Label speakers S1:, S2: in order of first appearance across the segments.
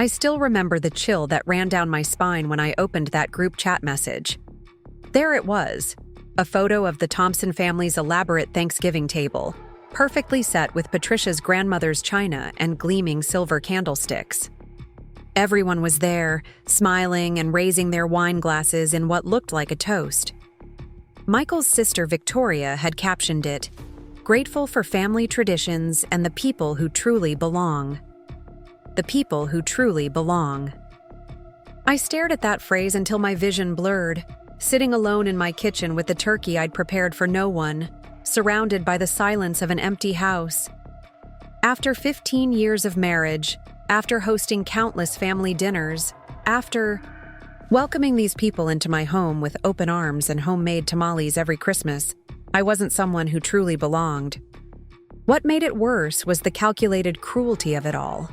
S1: I still remember the chill that ran down my spine when I opened that group chat message. There it was, a photo of the Thompson family's elaborate Thanksgiving table, perfectly set with Patricia's grandmother's china and gleaming silver candlesticks. Everyone was there, smiling and raising their wine glasses in what looked like a toast. Michael's sister Victoria had captioned it, "Grateful for family traditions and the people who truly belong." The people who truly belong. I stared at that phrase until my vision blurred, sitting alone in my kitchen with the turkey I'd prepared for no one, surrounded by the silence of an empty house. After 15 years of marriage, after hosting countless family dinners, after welcoming these people into my home with open arms and homemade tamales every Christmas, I wasn't someone who truly belonged. What made it worse was the calculated cruelty of it all.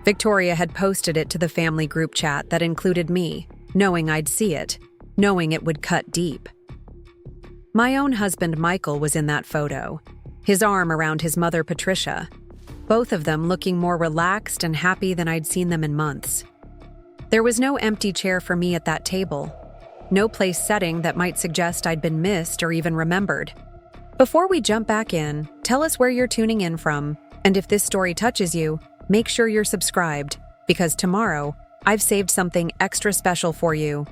S1: Victoria had posted it to the family group chat that included me, knowing I'd see it, knowing it would cut deep. My own husband Michael was in that photo, his arm around his mother Patricia, both of them looking more relaxed and happy than I'd seen them in months. There was no empty chair for me at that table, no place setting that might suggest I'd been missed or even remembered. Before we jump back in, tell us where you're tuning in from, and if this story touches you, make sure you're subscribed, because tomorrow, I've saved something extra special for you.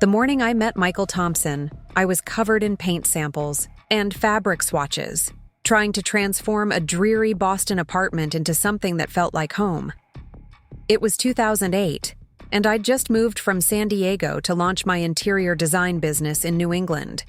S1: The morning I met Michael Thompson, I was covered in paint samples and fabric swatches, trying to transform a dreary Boston apartment into something that felt like home. It was 2008, and I'd just moved from San Diego to launch my interior design business in New England.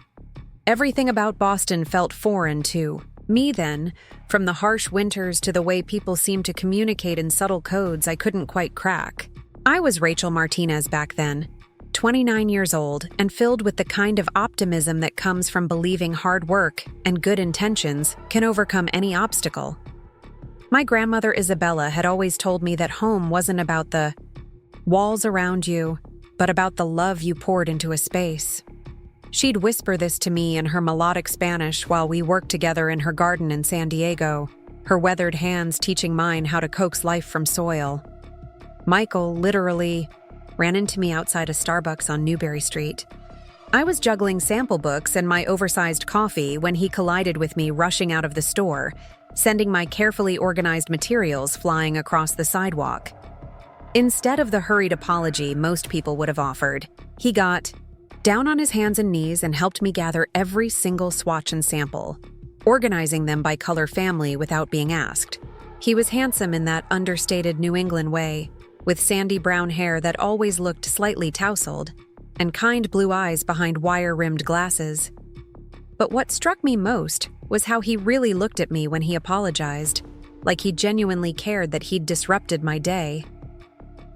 S1: Everything about Boston felt foreign to me then, from the harsh winters to the way people seemed to communicate in subtle codes I couldn't quite crack. I was Rachel Martinez back then, 29 years old and filled with the kind of optimism that comes from believing hard work and good intentions can overcome any obstacle. My grandmother Isabella had always told me that home wasn't about the walls around you, but about the love you poured into a space. She'd whisper this to me in her melodic Spanish while we worked together in her garden in San Diego, her weathered hands teaching mine how to coax life from soil. Michael literally ran into me outside a Starbucks on Newberry Street. I was juggling sample books and my oversized coffee when he collided with me rushing out of the store, sending my carefully organized materials flying across the sidewalk. Instead of the hurried apology most people would have offered, he got down on his hands and knees and helped me gather every single swatch and sample, organizing them by color family without being asked. He was handsome in that understated New England way, with sandy brown hair that always looked slightly tousled, and kind blue eyes behind wire-rimmed glasses. But what struck me most was how he really looked at me when he apologized, like he genuinely cared that he'd disrupted my day.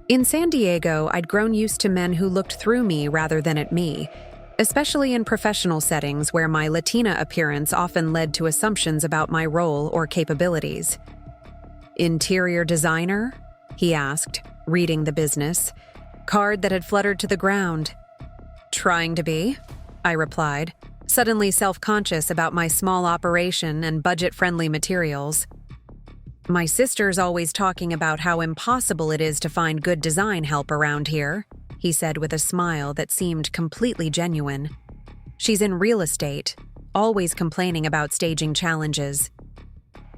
S1: In San Diego, I'd grown used to men who looked through me rather than at me, especially in professional settings where my Latina appearance often led to assumptions about my role or capabilities. "Interior designer?" he asked, reading the business card that had fluttered to the ground. "Trying to be," I replied, suddenly self-conscious about my small operation and budget-friendly materials. "My sister's always talking about how impossible it is to find good design help around here," he said with a smile that seemed completely genuine. "She's in real estate, always complaining about staging challenges."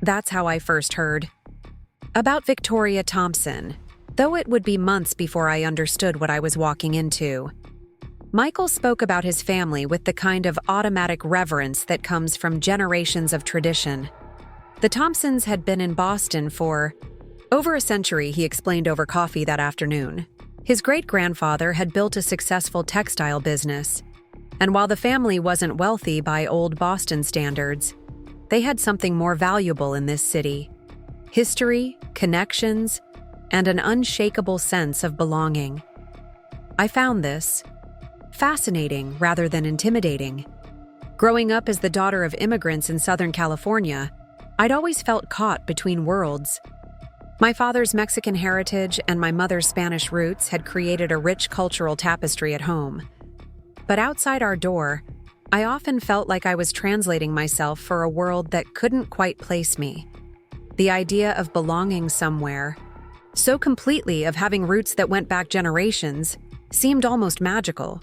S1: That's how I first heard about Victoria Thompson, though it would be months before I understood what I was walking into. Michael spoke about his family with the kind of automatic reverence that comes from generations of tradition. The Thompsons had been in Boston for over a century, he explained over coffee that afternoon. His great-grandfather had built a successful textile business, and while the family wasn't wealthy by old Boston standards, they had something more valuable in this city: history, connections, and an unshakable sense of belonging. I found this fascinating rather than intimidating. Growing up as the daughter of immigrants in Southern California, I'd always felt caught between worlds. My father's Mexican heritage and my mother's Spanish roots had created a rich cultural tapestry at home. But outside our door, I often felt like I was translating myself for a world that couldn't quite place me. The idea of belonging somewhere, so completely of having roots that went back generations, seemed almost magical.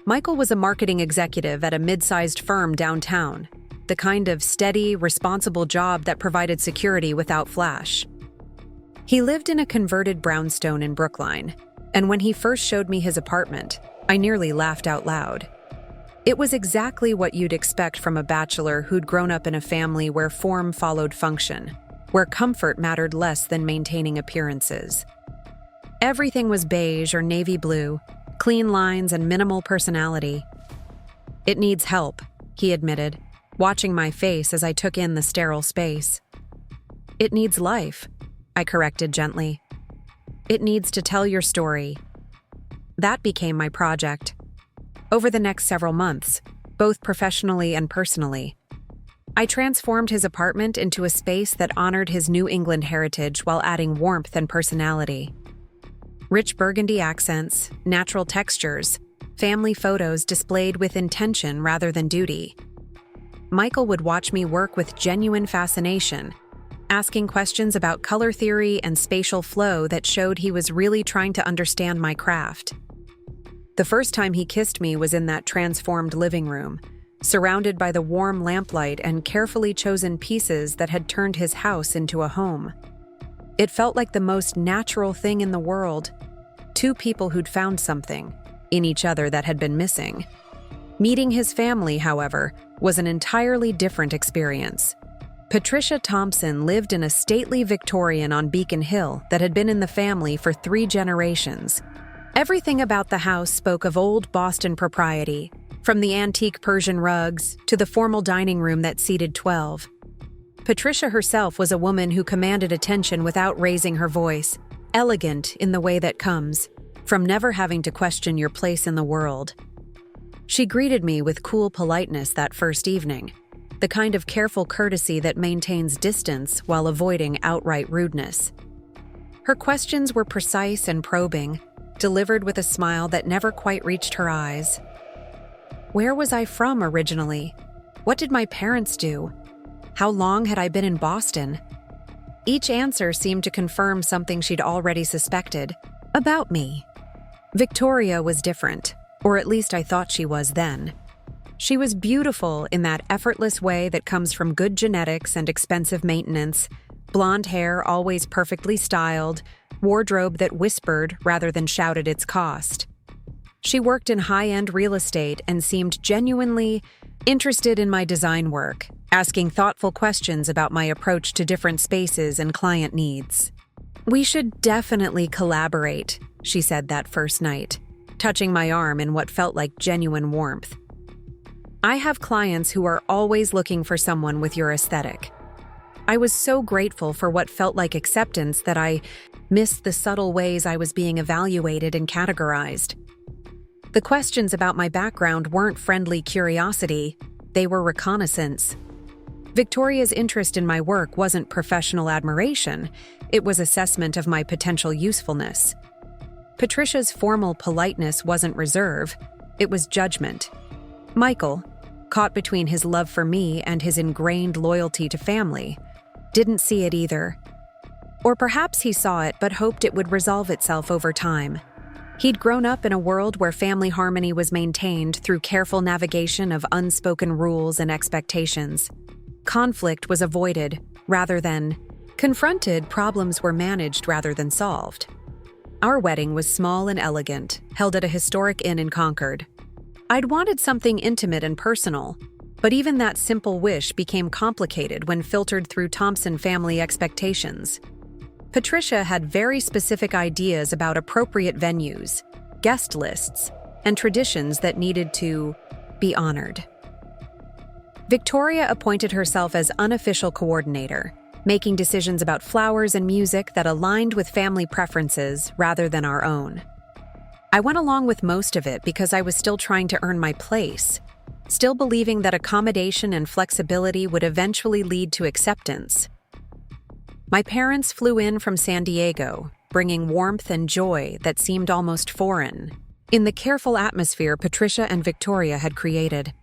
S1: Michael was a marketing executive at a mid-sized firm downtown, the kind of steady, responsible job that provided security without flash. He lived in a converted brownstone in Brookline, and when he first showed me his apartment, I nearly laughed out loud. It was exactly what you'd expect from a bachelor who'd grown up in a family where form followed function, where comfort mattered less than maintaining appearances. Everything was beige or navy blue, clean lines and minimal personality. "It needs help," he admitted, watching my face as I took in the sterile space. "It needs life," I corrected gently. "It needs to tell your story." That became my project. Over the next several months, both professionally and personally, I transformed his apartment into a space that honored his New England heritage while adding warmth and personality. Rich burgundy accents, natural textures, family photos displayed with intention rather than duty. Michael would watch me work with genuine fascination, asking questions about color theory and spatial flow that showed he was really trying to understand my craft. The first time he kissed me was in that transformed living room, surrounded by the warm lamplight and carefully chosen pieces that had turned his house into a home. It felt like the most natural thing in the world, two people who'd found something in each other that had been missing. Meeting his family, however, was an entirely different experience. Patricia Thompson lived in a stately Victorian on Beacon Hill that had been in the family for 3 generations. Everything about the house spoke of old Boston propriety, from the antique Persian rugs to the formal dining room that seated 12. Patricia herself was a woman who commanded attention without raising her voice, elegant in the way that comes from never having to question your place in the world. She greeted me with cool politeness that first evening, the kind of careful courtesy that maintains distance while avoiding outright rudeness. Her questions were precise and probing, delivered with a smile that never quite reached her eyes. Where was I from originally? What did my parents do? How long had I been in Boston? Each answer seemed to confirm something she'd already suspected about me. Victoria was different, or at least I thought she was then. She was beautiful in that effortless way that comes from good genetics and expensive maintenance, blonde hair always perfectly styled, wardrobe that whispered rather than shouted its cost. She worked in high-end real estate and seemed genuinely interested in my design work, asking thoughtful questions about my approach to different spaces and client needs. "We should definitely collaborate," she said that first night, touching my arm in what felt like genuine warmth. "I have clients who are always looking for someone with your aesthetic." I was so grateful for what felt like acceptance that I missed the subtle ways I was being evaluated and categorized. The questions about my background weren't friendly curiosity, they were reconnaissance. Victoria's interest in my work wasn't professional admiration, it was assessment of my potential usefulness. Patricia's formal politeness wasn't reserve, it was judgment. Michael, caught between his love for me and his ingrained loyalty to family, didn't see it either. Or perhaps he saw it but hoped it would resolve itself over time. He'd grown up in a world where family harmony was maintained through careful navigation of unspoken rules and expectations. Conflict was avoided rather than confronted, problems were managed rather than solved. Our wedding was small and elegant, held at a historic inn in Concord. I'd wanted something intimate and personal, but even that simple wish became complicated when filtered through Thompson family expectations. Patricia had very specific ideas about appropriate venues, guest lists, and traditions that needed to be honored. Victoria appointed herself as unofficial coordinator, making decisions about flowers and music that aligned with family preferences rather than our own. I went along with most of it because I was still trying to earn my place, still believing that accommodation and flexibility would eventually lead to acceptance. My parents flew in from San Diego, bringing warmth and joy that seemed almost foreign, in the careful atmosphere Patricia and Victoria had created.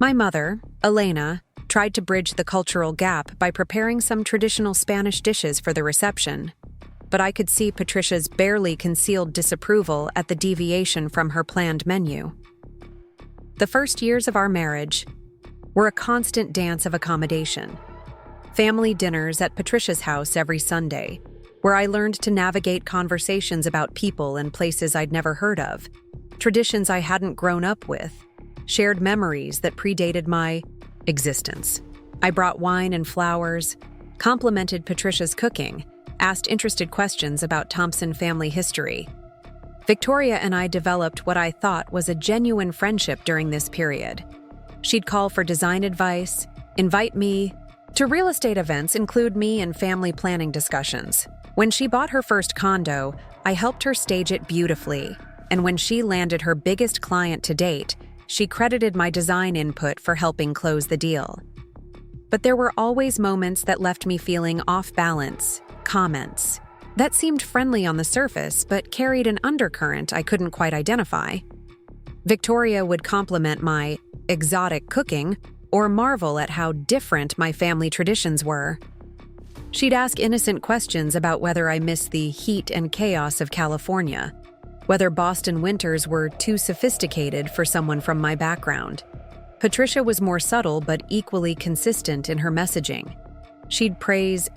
S1: My mother, Elena, tried to bridge the cultural gap by preparing some traditional Spanish dishes for the reception. but I could see Patricia's barely concealed disapproval at the deviation from her planned menu. The first years of our marriage were a constant dance of accommodation. Family dinners at Patricia's house every Sunday, where I learned to navigate conversations about people and places I'd never heard of, traditions I hadn't grown up with, shared memories that predated my existence. I brought wine and flowers, complimented Patricia's cooking, asked interested questions about Thompson family history. Victoria and I developed what I thought was a genuine friendship during this period. She'd call for design advice, invite me to real estate events, include me in family planning discussions. When she bought her first condo, I helped her stage it beautifully, and when she landed her biggest client to date, she credited my design input for helping close the deal. But there were always moments that left me feeling off balance, comments that seemed friendly on the surface but carried an undercurrent I couldn't quite identify. Victoria would compliment my exotic cooking or marvel at how different my family traditions were. She'd ask innocent questions about whether I missed the heat and chaos of California, whether Boston winters were too sophisticated for someone from my background. Patricia was more subtle but equally consistent in her messaging. She'd praise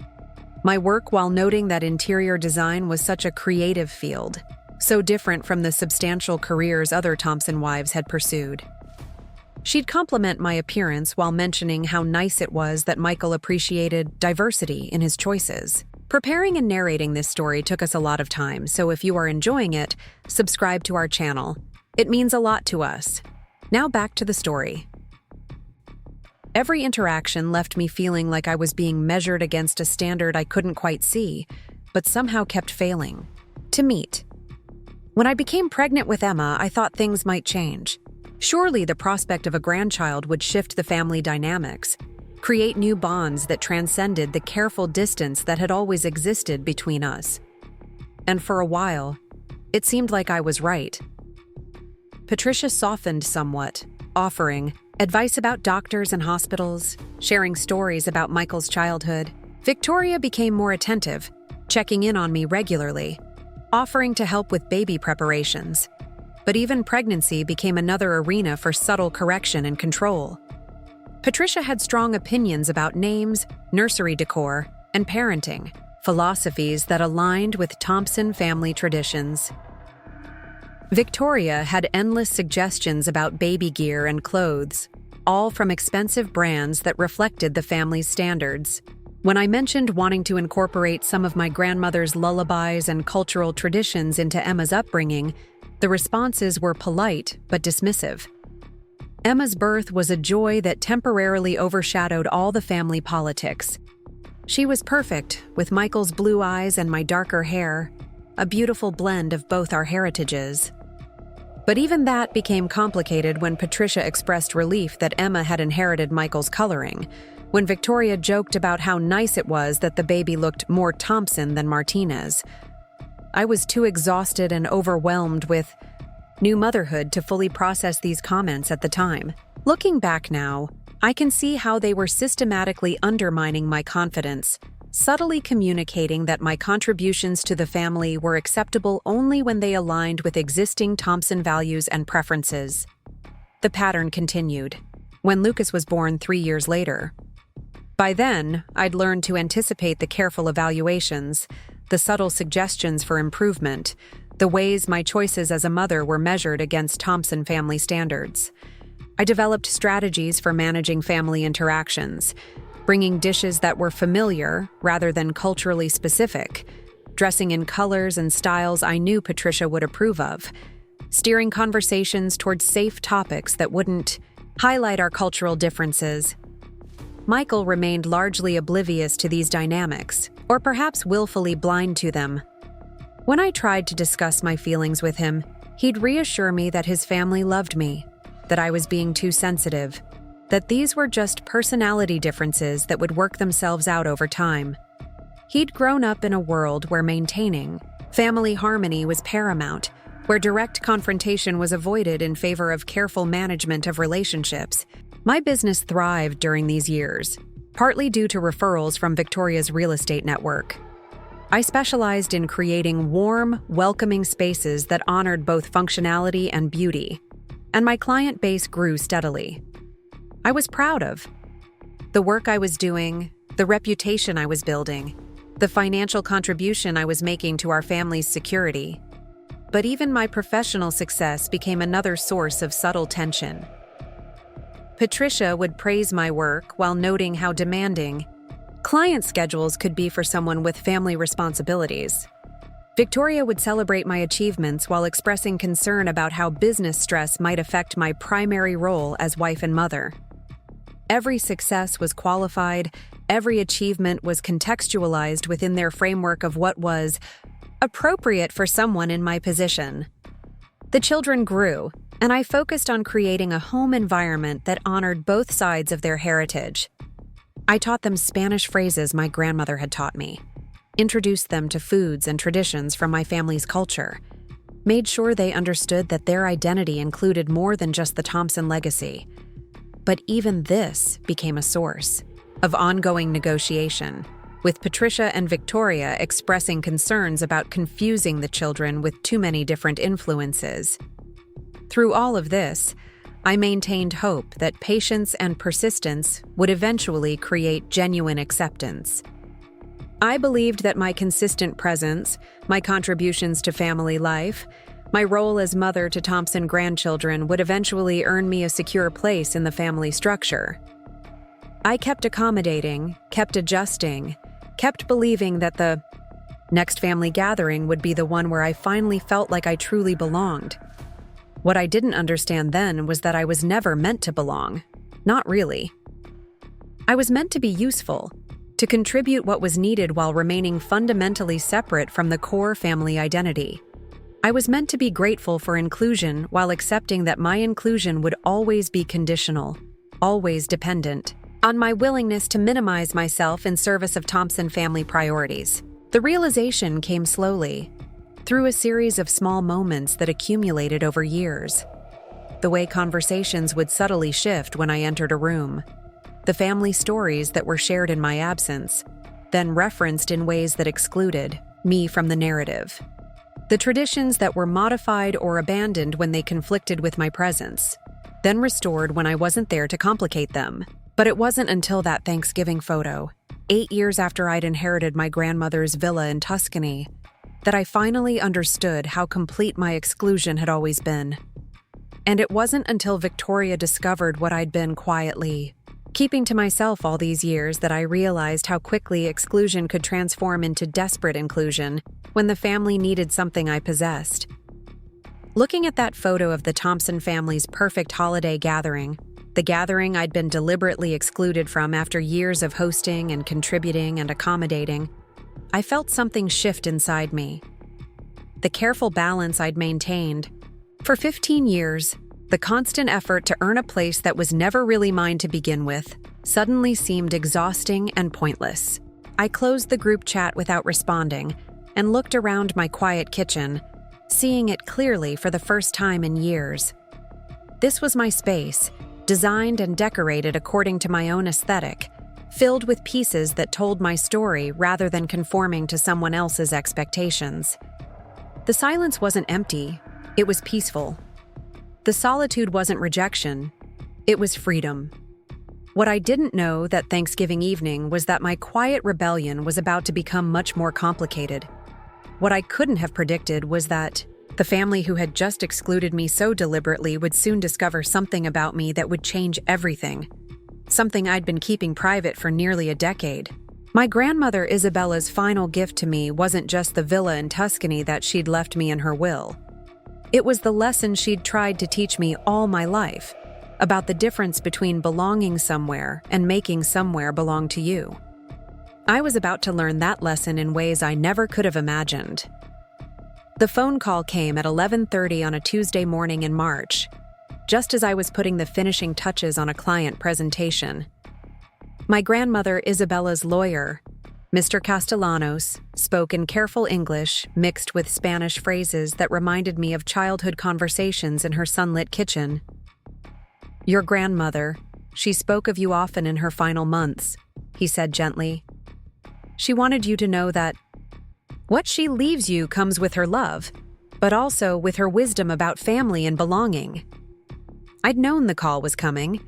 S1: my work while noting that interior design was such a creative field, so different from the substantial careers other Thompson wives had pursued. She'd compliment my appearance while mentioning how nice it was that Michael appreciated diversity in his choices. Preparing and narrating this story took us a lot of time, so if you are enjoying it, subscribe to our channel. It means a lot to us. Now back to the story. Every interaction left me feeling like I was being measured against a standard I couldn't quite see, but somehow kept failing to meet. When I became pregnant with Emma, I thought things might change. Surely the prospect of a grandchild would shift the family dynamics, create new bonds that transcended the careful distance that had always existed between us. And for a while, it seemed like I was right. Patricia softened somewhat, offering advice about doctors and hospitals, sharing stories about Michael's childhood. Victoria became more attentive, checking in on me regularly, offering to help with baby preparations. But even pregnancy became another arena for subtle correction and control. Patricia had strong opinions about names, nursery decor, and parenting, philosophies that aligned with Thompson family traditions. Victoria had endless suggestions about baby gear and clothes, all from expensive brands that reflected the family's standards. When I mentioned wanting to incorporate some of my grandmother's lullabies and cultural traditions into Emma's upbringing, the responses were polite but dismissive. Emma's birth was a joy that temporarily overshadowed all the family politics. She was perfect, with Michael's blue eyes and my darker hair, a beautiful blend of both our heritages. But even that became complicated when Patricia expressed relief that Emma had inherited Michael's coloring, when Victoria joked about how nice it was that the baby looked more Thompson than Martinez. I was too exhausted and overwhelmed with new motherhood to fully process these comments at the time. Looking back now, I can see how they were systematically undermining my confidence, subtly communicating that my contributions to the family were acceptable only when they aligned with existing Thompson values and preferences. The pattern continued when Lucas was born 3 years later. By then, I'd learned to anticipate the careful evaluations, the subtle suggestions for improvement, the ways my choices as a mother were measured against Thompson family standards. I developed strategies for managing family interactions, bringing dishes that were familiar rather than culturally specific, dressing in colors and styles I knew Patricia would approve of, steering conversations towards safe topics that wouldn't highlight our cultural differences. Michael remained largely oblivious to these dynamics, or perhaps willfully blind to them. When I tried to discuss my feelings with him, he'd reassure me that his family loved me, that I was being too sensitive, that these were just personality differences that would work themselves out over time. He'd grown up in a world where maintaining family harmony was paramount, where direct confrontation was avoided in favor of careful management of relationships. My business thrived during these years, partly due to referrals from Victoria's real estate network. I specialized in creating warm, welcoming spaces that honored both functionality and beauty, and my client base grew steadily. I was proud of the work I was doing, the reputation I was building, the financial contribution I was making to our family's security. But even my professional success became another source of subtle tension. Patricia would praise my work while noting how demanding client schedules could be for someone with family responsibilities. Victoria would celebrate my achievements while expressing concern about how business stress might affect my primary role as wife and mother. Every success was qualified, every achievement was contextualized within their framework of what was appropriate for someone in my position. The children grew, and I focused on creating a home environment that honored both sides of their heritage. I taught them Spanish phrases my grandmother had taught me, introduced them to foods and traditions from my family's culture, made sure they understood that their identity included more than just the Thompson legacy. But even this became a source of ongoing negotiation, with Patricia and Victoria expressing concerns about confusing the children with too many different influences. Through all of this, I maintained hope that patience and persistence would eventually create genuine acceptance. I believed that my consistent presence, my contributions to family life, my role as mother to Thompson grandchildren would eventually earn me a secure place in the family structure. I kept accommodating, kept adjusting, kept believing that the next family gathering would be the one where I finally felt like I truly belonged. What I didn't understand then was that I was never meant to belong. Not really. I was meant to be useful, to contribute what was needed while remaining fundamentally separate from the core family identity. I was meant to be grateful for inclusion while accepting that my inclusion would always be conditional, always dependent on my willingness to minimize myself in service of Thompson family priorities. The realization came slowly, through a series of small moments that accumulated over years. The way conversations would subtly shift when I entered a room, the family stories that were shared in my absence, then referenced in ways that excluded me from the narrative. The traditions that were modified or abandoned when they conflicted with my presence, then restored when I wasn't there to complicate them. But it wasn't until that Thanksgiving photo, 8 years after I'd inherited my grandmother's villa in Tuscany, that I finally understood how complete my exclusion had always been. And it wasn't until Victoria discovered what I'd been quietly keeping to myself all these years that I realized how quickly exclusion could transform into desperate inclusion when the family needed something I possessed. Looking at that photo of the Thompson family's perfect holiday gathering, the gathering I'd been deliberately excluded from after years of hosting and contributing and accommodating, I felt something shift inside me. The careful balance I'd maintained. For 15 years, the constant effort to earn a place that was never really mine to begin with suddenly seemed exhausting and pointless. I closed the group chat without responding and looked around my quiet kitchen, seeing it clearly for the first time in years. This was my space, designed and decorated according to my own aesthetic, filled with pieces that told my story rather than conforming to someone else's expectations. The silence wasn't empty, it was peaceful. The solitude wasn't rejection, it was freedom. What I didn't know that Thanksgiving evening was that my quiet rebellion was about to become much more complicated. What I couldn't have predicted was that the family who had just excluded me so deliberately would soon discover something about me that would change everything. Something I'd been keeping private for nearly a decade. My grandmother Isabella's final gift to me wasn't just the villa in Tuscany that she'd left me in her will. It was the lesson she'd tried to teach me all my life, about the difference between belonging somewhere and making somewhere belong to you. I was about to learn that lesson in ways I never could have imagined. The phone call came at 11:30 on a Tuesday morning in March, just as I was putting the finishing touches on a client presentation. My grandmother Isabella's lawyer, Mr. Castellanos, spoke in careful English mixed with Spanish phrases that reminded me of childhood conversations in her sunlit kitchen. "Your grandmother, she spoke of you often in her final months," he said gently. "She wanted you to know that What she leaves you comes with her love, but also with her wisdom about family and belonging. I'd known the call was coming.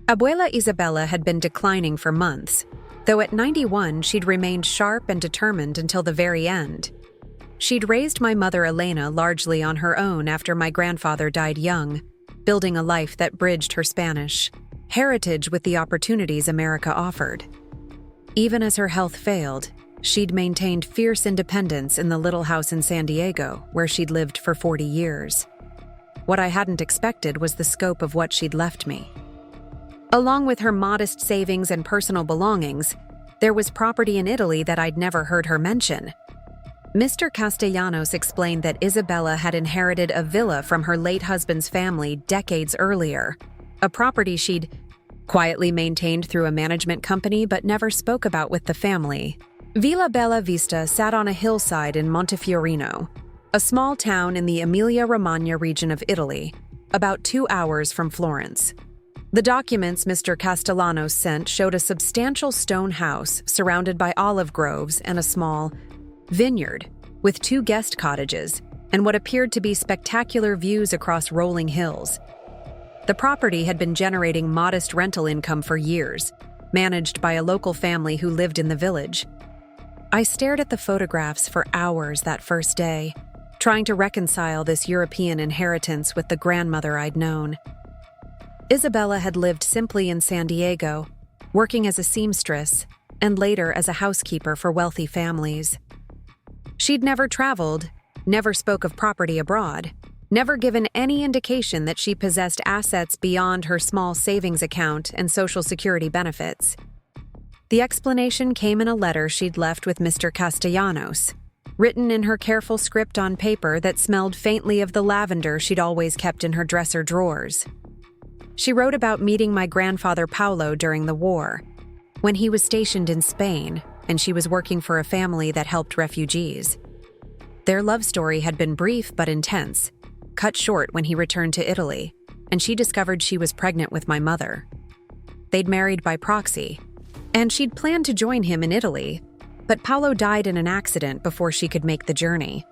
S1: Abuela Isabella had been declining for months, though at 91 she'd remained sharp and determined until the very end. She'd raised my mother Elena largely on her own after my grandfather died young, building a life that bridged her Spanish heritage with the opportunities America offered. Even as her health failed, she'd maintained fierce independence in the little house in San Diego, where she'd lived for 40 years. What I hadn't expected was the scope of what she'd left me. Along with her modest savings and personal belongings, there was property in Italy that I'd never heard her mention. Mr. Castellanos explained that Isabella had inherited a villa from her late husband's family decades earlier, a property she'd quietly maintained through a management company but never spoke about with the family. Villa Bella Vista sat on a hillside in Montefiorino, a small town in the Emilia-Romagna region of Italy, about 2 hours from Florence. The documents Mr. Castellanos sent showed a substantial stone house surrounded by olive groves and a small vineyard with 2 guest cottages and what appeared to be spectacular views across rolling hills. The property had been generating modest rental income for years, managed by a local family who lived in the village. I stared at the photographs for hours that first day, trying to reconcile this European inheritance with the grandmother I'd known. Isabella had lived simply in San Diego, working as a seamstress and later as a housekeeper for wealthy families. She'd never traveled, never spoke of property abroad, never given any indication that she possessed assets beyond her small savings account and Social Security benefits. The explanation came in a letter she'd left with Mr. Castellanos, written in her careful script on paper that smelled faintly of the lavender she'd always kept in her dresser drawers. She wrote about meeting my grandfather Paulo during the war, when he was stationed in Spain and she was working for a family that helped refugees. Their love story had been brief but intense, cut short when he returned to Italy, and she discovered she was pregnant with my mother. They'd married by proxy, and she'd planned to join him in Italy, but Paulo died in an accident before she could make the journey.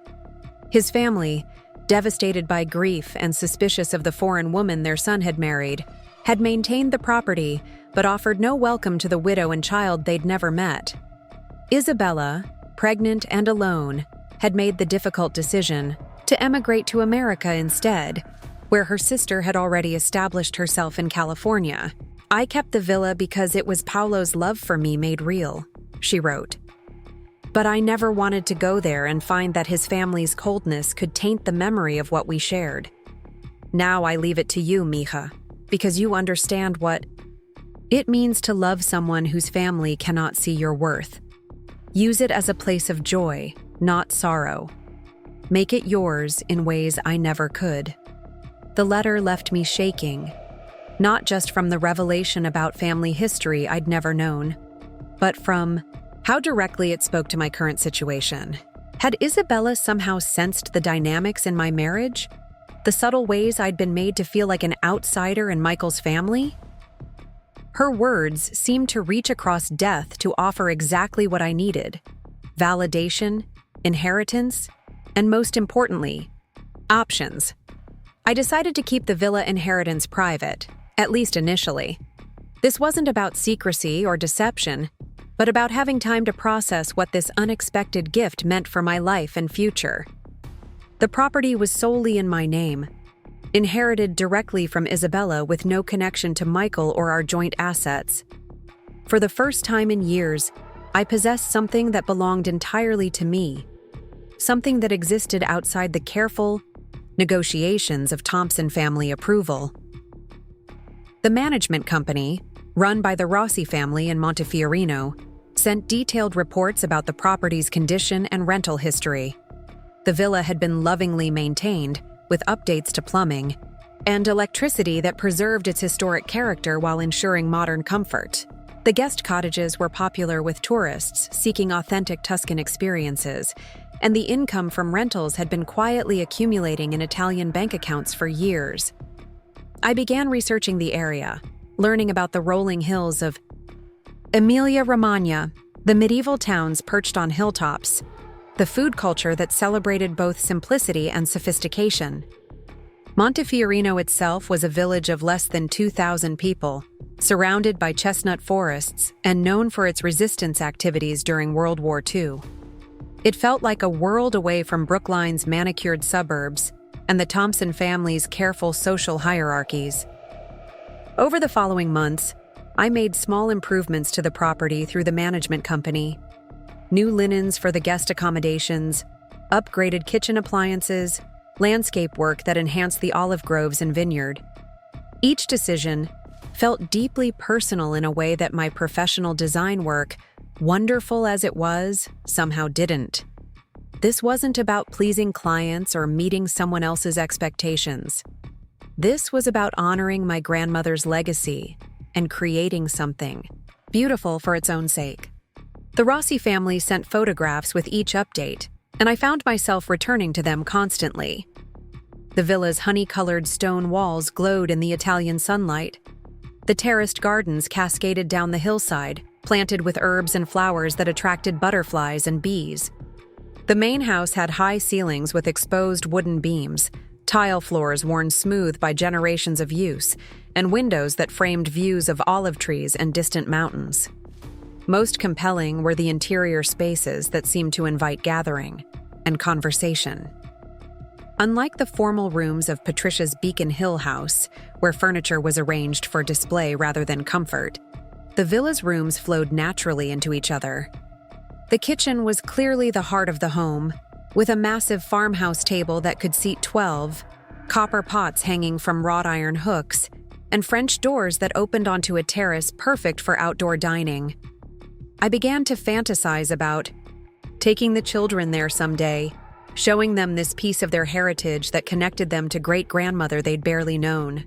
S1: His family, devastated by grief and suspicious of the foreign woman their son had married, had maintained the property but offered no welcome to the widow and child they'd never met. Isabella, pregnant and alone, had made the difficult decision to emigrate to America instead, where her sister had already established herself in California. "I kept the villa because it was Paulo's love for me made real," she wrote. "But I never wanted to go there and find that his family's coldness could taint the memory of what we shared. Now I leave it to you, mija, because you understand what it means to love someone whose family cannot see your worth. Use it as a place of joy, not sorrow. Make it yours in ways I never could." The letter left me shaking, not just from the revelation about family history I'd never known, but from how directly it spoke to my current situation. Had Isabella somehow sensed the dynamics in my marriage? The subtle ways I'd been made to feel like an outsider in Michael's family? Her words seemed to reach across death to offer exactly what I needed: validation, inheritance, and most importantly, options. I decided to keep the villa inheritance private, at least initially. This wasn't about secrecy or deception, but about having time to process what this unexpected gift meant for my life and future. The property was solely in my name, inherited directly from Isabella with no connection to Michael or our joint assets. For the first time in years, I possessed something that belonged entirely to me, something that existed outside the careful negotiations of Thompson family approval. The management company, run by the Rossi family in Montefiorino, sent detailed reports about the property's condition and rental history. The villa had been lovingly maintained, with updates to plumbing and electricity that preserved its historic character while ensuring modern comfort. The guest cottages were popular with tourists seeking authentic Tuscan experiences, and the income from rentals had been quietly accumulating in Italian bank accounts for years. I began researching the area, learning about the rolling hills of Emilia-Romagna, the medieval towns perched on hilltops, the food culture that celebrated both simplicity and sophistication. Montefiorino itself was a village of less than 2,000 people, surrounded by chestnut forests and known for its resistance activities during World War II. It felt like a world away from Brookline's manicured suburbs and the Thompson family's careful social hierarchies. Over the following months, I made small improvements to the property through the management company. New linens for the guest accommodations, upgraded kitchen appliances, landscape work that enhanced the olive groves and vineyard. Each decision felt deeply personal in a way that my professional design work, wonderful as it was, somehow didn't. This wasn't about pleasing clients or meeting someone else's expectations. This was about honoring my grandmother's legacy and creating something beautiful for its own sake. The Rossi family sent photographs with each update, and I found myself returning to them constantly. The villa's honey-colored stone walls glowed in the Italian sunlight. The terraced gardens cascaded down the hillside, planted with herbs and flowers that attracted butterflies and bees. The main house had high ceilings with exposed wooden beams, tile floors worn smooth by generations of use, and windows that framed views of olive trees and distant mountains. Most compelling were the interior spaces that seemed to invite gathering and conversation. Unlike the formal rooms of Patricia's Beacon Hill house, where furniture was arranged for display rather than comfort, the villa's rooms flowed naturally into each other. The kitchen was clearly the heart of the home, with a massive farmhouse table that could seat 12, copper pots hanging from wrought iron hooks, and French doors that opened onto a terrace perfect for outdoor dining. I began to fantasize about taking the children there someday, showing them this piece of their heritage that connected them to great-grandmother they'd barely known.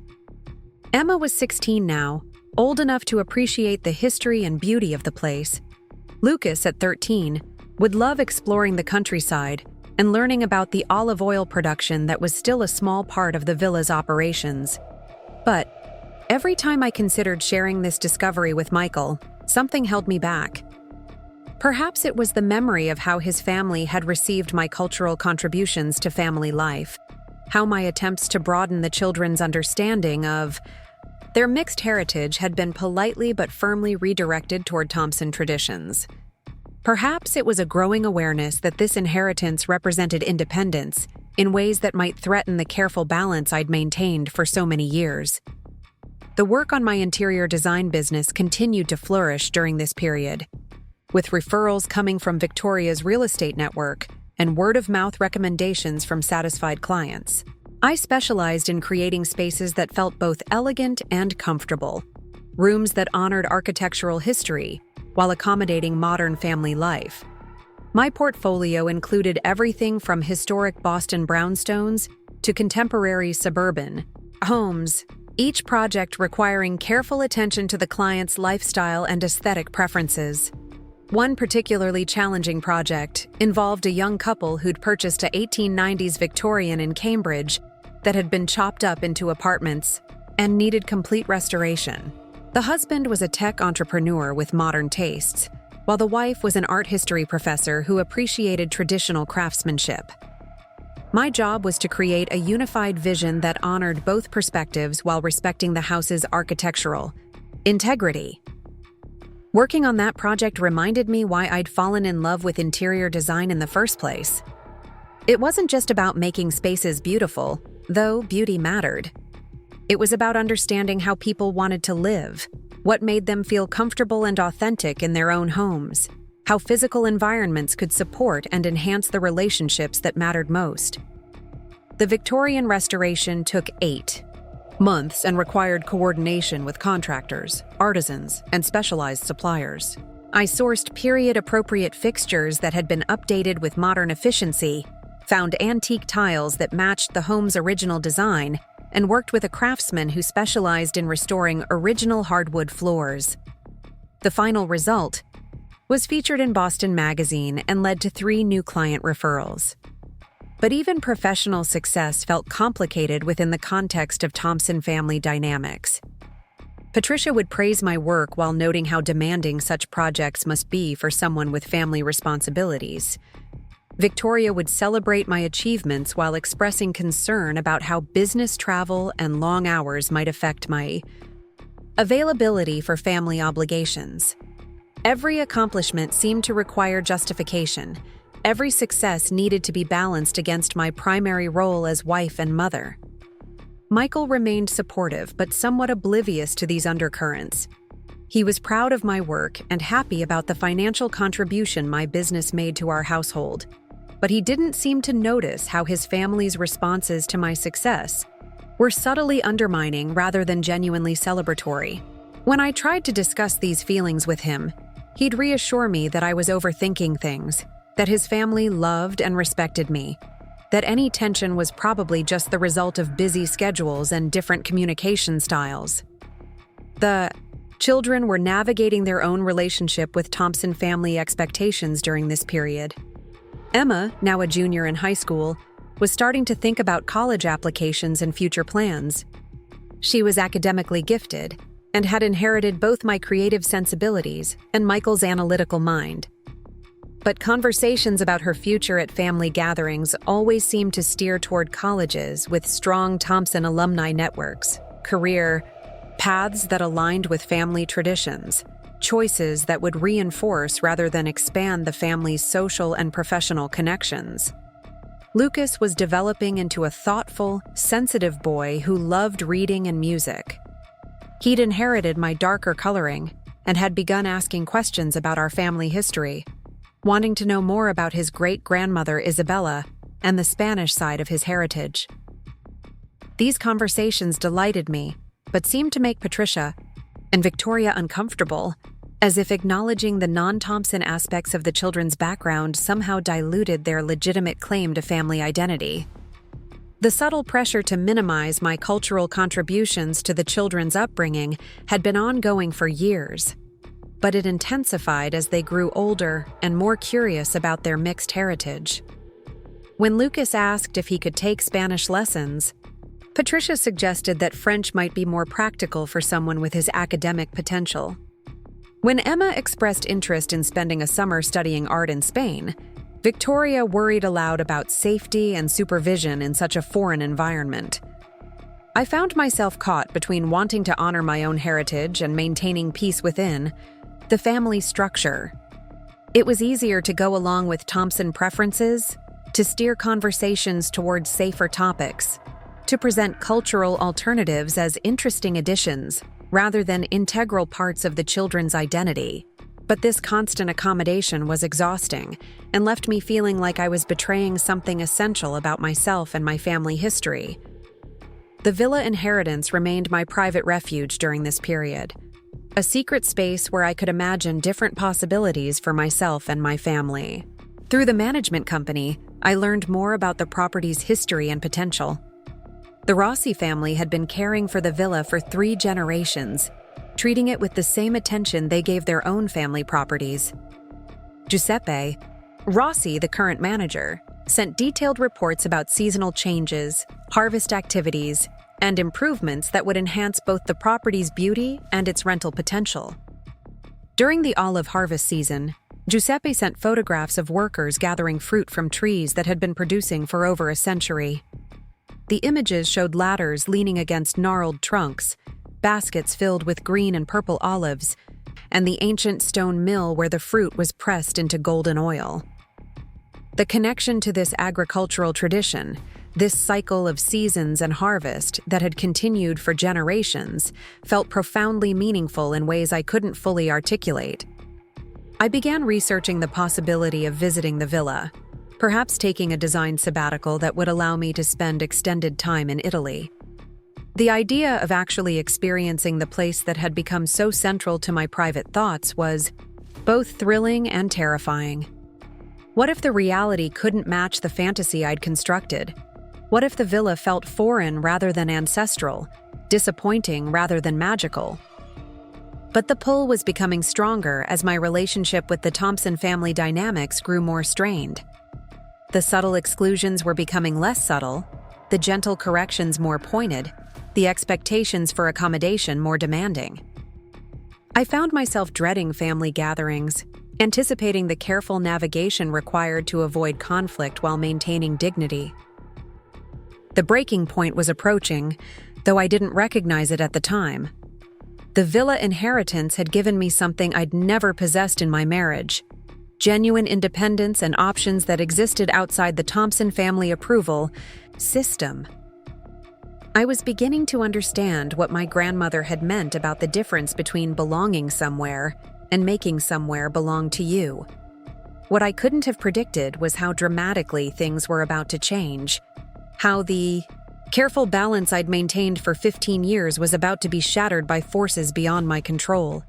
S1: Emma was 16 now, old enough to appreciate the history and beauty of the place. Lucas, at 13, would love exploring the countryside and learning about the olive oil production that was still a small part of the villa's operations. But every time I considered sharing this discovery with Michael, something held me back. Perhaps it was the memory of how his family had received my cultural contributions to family life, how my attempts to broaden the children's understanding of their mixed heritage had been politely but firmly redirected toward Thompson traditions. Perhaps it was a growing awareness that this inheritance represented independence in ways that might threaten the careful balance I'd maintained for so many years. The work on my interior design business continued to flourish during this period, with referrals coming from Victoria's real estate network and word-of-mouth recommendations from satisfied clients. I specialized in creating spaces that felt both elegant and comfortable, rooms that honored architectural history while accommodating modern family life. My portfolio included everything from historic Boston brownstones to contemporary suburban homes, each project requiring careful attention to the client's lifestyle and aesthetic preferences. One particularly challenging project involved a young couple who'd purchased a 1890s Victorian in Cambridge that had been chopped up into apartments and needed complete restoration. The husband was a tech entrepreneur with modern tastes, while the wife was an art history professor who appreciated traditional craftsmanship. My job was to create a unified vision that honored both perspectives while respecting the house's architectural integrity. Working on that project reminded me why I'd fallen in love with interior design in the first place. It wasn't just about making spaces beautiful, though beauty mattered. It was about understanding how people wanted to live, what made them feel comfortable and authentic in their own homes, how physical environments could support and enhance the relationships that mattered most. The Victorian restoration took 8 months and required coordination with contractors, artisans, and specialized suppliers. I sourced period-appropriate fixtures that had been updated with modern efficiency, found antique tiles that matched the home's original design, and worked with a craftsman who specialized in restoring original hardwood floors. The final result was featured in Boston Magazine and led to 3 new client referrals. But even professional success felt complicated within the context of Thompson family dynamics. Patricia would praise my work while noting how demanding such projects must be for someone with family responsibilities. Victoria would celebrate my achievements while expressing concern about how business travel and long hours might affect my availability for family obligations. Every accomplishment seemed to require justification. Every success needed to be balanced against my primary role as wife and mother. Michael remained supportive but somewhat oblivious to these undercurrents. He was proud of my work and happy about the financial contribution my business made to our household. But he didn't seem to notice how his family's responses to my success were subtly undermining rather than genuinely celebratory. When I tried to discuss these feelings with him, he'd reassure me that I was overthinking things, that his family loved and respected me, that any tension was probably just the result of busy schedules and different communication styles. The children were navigating their own relationship with Thompson family expectations during this period. Emma, now a junior in high school, was starting to think about college applications and future plans. She was academically gifted and had inherited both my creative sensibilities and Michael's analytical mind. But conversations about her future at family gatherings always seemed to steer toward colleges with strong Thompson alumni networks, career paths that aligned with family traditions, choices that would reinforce rather than expand the family's social and professional connections. Lucas was developing into a thoughtful, sensitive boy who loved reading and music. He'd inherited my darker coloring and had begun asking questions about our family history, wanting to know more about his great-grandmother Isabella and the Spanish side of his heritage. These conversations delighted me, but seemed to make Patricia and Victoria uncomfortable, as if acknowledging the non-Thompson aspects of the children's background somehow diluted their legitimate claim to family identity. The subtle pressure to minimize my cultural contributions to the children's upbringing had been ongoing for years, but it intensified as they grew older and more curious about their mixed heritage. When Lucas asked if he could take Spanish lessons, Patricia suggested that French might be more practical for someone with his academic potential. When Emma expressed interest in spending a summer studying art in Spain, Victoria worried aloud about safety and supervision in such a foreign environment. I found myself caught between wanting to honor my own heritage and maintaining peace within the family structure. It was easier to go along with Thompson preferences, to steer conversations towards safer topics, to present cultural alternatives as interesting additions rather than integral parts of the children's identity. But this constant accommodation was exhausting and left me feeling like I was betraying something essential about myself and my family history. The villa inheritance remained my private refuge during this period, a secret space where I could imagine different possibilities for myself and my family. Through the management company, I learned more about the property's history and potential. The Rossi family had been caring for the villa for 3 generations, treating it with the same attention they gave their own family properties. Giuseppe Rossi, the current manager, sent detailed reports about seasonal changes, harvest activities, and improvements that would enhance both the property's beauty and its rental potential. During the olive harvest season, Giuseppe sent photographs of workers gathering fruit from trees that had been producing for over a century. The images showed ladders leaning against gnarled trunks, baskets filled with green and purple olives, and the ancient stone mill where the fruit was pressed into golden oil. The connection to this agricultural tradition, this cycle of seasons and harvest that had continued for generations, felt profoundly meaningful in ways I couldn't fully articulate. I began researching the possibility of visiting the villa, perhaps taking a design sabbatical that would allow me to spend extended time in Italy. The idea of actually experiencing the place that had become so central to my private thoughts was both thrilling and terrifying. What if the reality couldn't match the fantasy I'd constructed? What if the villa felt foreign rather than ancestral, disappointing rather than magical? But the pull was becoming stronger as my relationship with the Thompson family dynamics grew more strained. The subtle exclusions were becoming less subtle, the gentle corrections more pointed, the expectations for accommodation more demanding. I found myself dreading family gatherings, anticipating the careful navigation required to avoid conflict while maintaining dignity. The breaking point was approaching, though I didn't recognize it at the time. The villa inheritance had given me something I'd never possessed in my marriage: genuine independence and options that existed outside the Thompson family approval system. I was beginning to understand what my grandmother had meant about the difference between belonging somewhere and making somewhere belong to you. What I couldn't have predicted was how dramatically things were about to change, how the careful balance I'd maintained for 15 years was about to be shattered by forces beyond my control.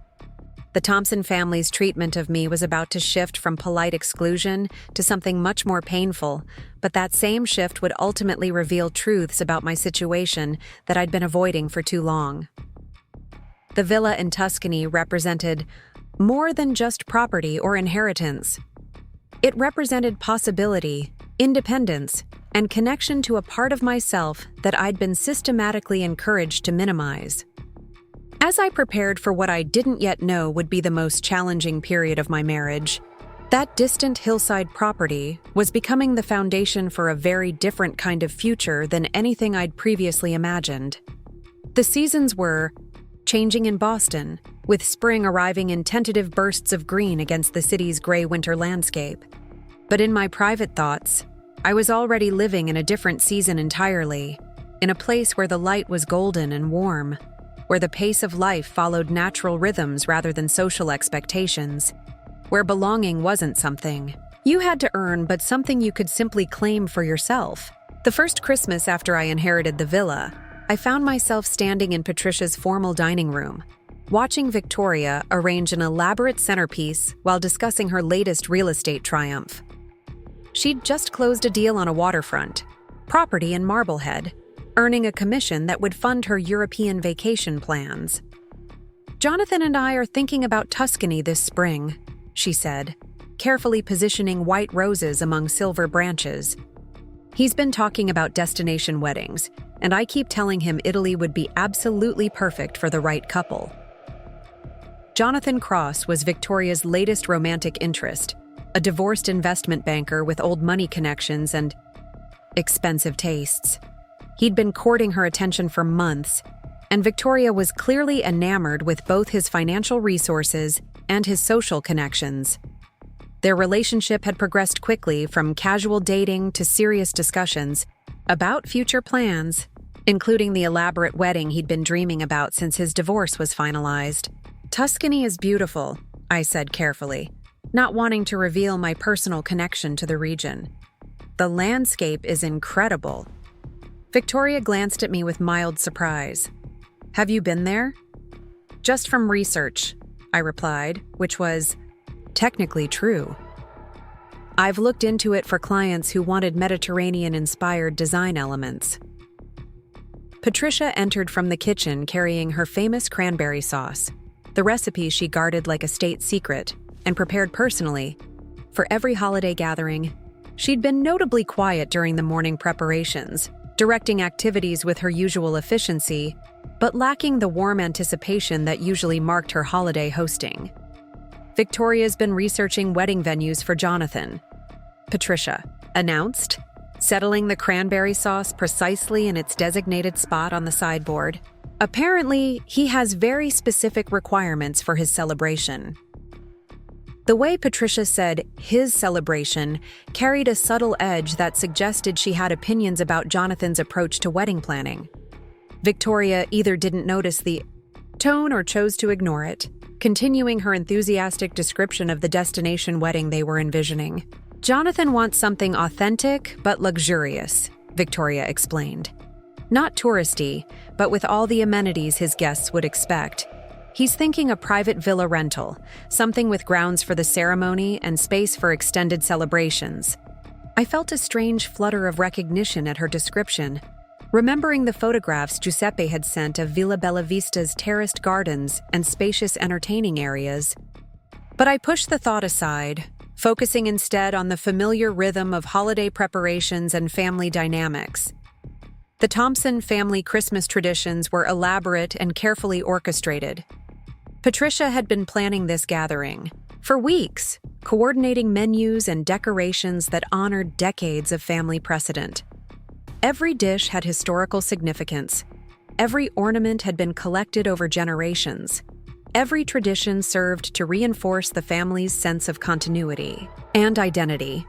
S1: The Thompson family's treatment of me was about to shift from polite exclusion to something much more painful, but that same shift would ultimately reveal truths about my situation that I'd been avoiding for too long. The villa in Tuscany represented more than just property or inheritance. It represented possibility, independence, and connection to a part of myself that I'd been systematically encouraged to minimize. As I prepared for what I didn't yet know would be the most challenging period of my marriage, that distant hillside property was becoming the foundation for a very different kind of future than anything I'd previously imagined. The seasons were changing in Boston, with spring arriving in tentative bursts of green against the city's gray winter landscape. But in my private thoughts, I was already living in a different season entirely, in a place where the light was golden and warm, where the pace of life followed natural rhythms rather than social expectations, where belonging wasn't something you had to earn but something you could simply claim for yourself. The first Christmas after I inherited the villa, I found myself standing in Patricia's formal dining room, watching Victoria arrange an elaborate centerpiece while discussing her latest real estate triumph. She'd just closed a deal on a waterfront property in Marblehead, earning a commission that would fund her European vacation plans. "Jonathan and I are thinking about Tuscany this spring," she said, carefully positioning white roses among silver branches. "He's been talking about destination weddings, and I keep telling him Italy would be absolutely perfect for the right couple." Jonathan Cross was Victoria's latest romantic interest, a divorced investment banker with old money connections and expensive tastes. He'd been courting her attention for months, and Victoria was clearly enamored with both his financial resources and his social connections. Their relationship had progressed quickly from casual dating to serious discussions about future plans, including the elaborate wedding he'd been dreaming about since his divorce was finalized. "Tuscany is beautiful," I said carefully, not wanting to reveal my personal connection to the region. "The landscape is incredible." Victoria glanced at me with mild surprise. "Have you been there?" "Just from research," I replied, which was technically true. "I've looked into it for clients who wanted Mediterranean-inspired design elements." Patricia entered from the kitchen carrying her famous cranberry sauce, the recipe she guarded like a state secret and prepared personally for every holiday gathering. She'd been notably quiet during the morning preparations, directing activities with her usual efficiency, but lacking the warm anticipation that usually marked her holiday hosting. "Victoria's been researching wedding venues for Jonathan," Patricia announced, settling the cranberry sauce precisely in its designated spot on the sideboard. "Apparently, he has very specific requirements for his celebration." The way Patricia said "his celebration" carried a subtle edge that suggested she had opinions about Jonathan's approach to wedding planning. Victoria either didn't notice the tone or chose to ignore it, continuing her enthusiastic description of the destination wedding they were envisioning. "Jonathan wants something authentic but luxurious," Victoria explained. "Not touristy, but with all the amenities his guests would expect. He's thinking a private villa rental, something with grounds for the ceremony and space for extended celebrations." I felt a strange flutter of recognition at her description, remembering the photographs Giuseppe had sent of Villa Bella Vista's terraced gardens and spacious entertaining areas. But I pushed the thought aside, focusing instead on the familiar rhythm of holiday preparations and family dynamics. The Thompson family Christmas traditions were elaborate and carefully orchestrated. Patricia had been planning this gathering, For weeks, coordinating menus and decorations that honored decades of family precedent. Every dish had historical significance. Every ornament had been collected over generations. Every tradition served to reinforce the family's sense of continuity and identity.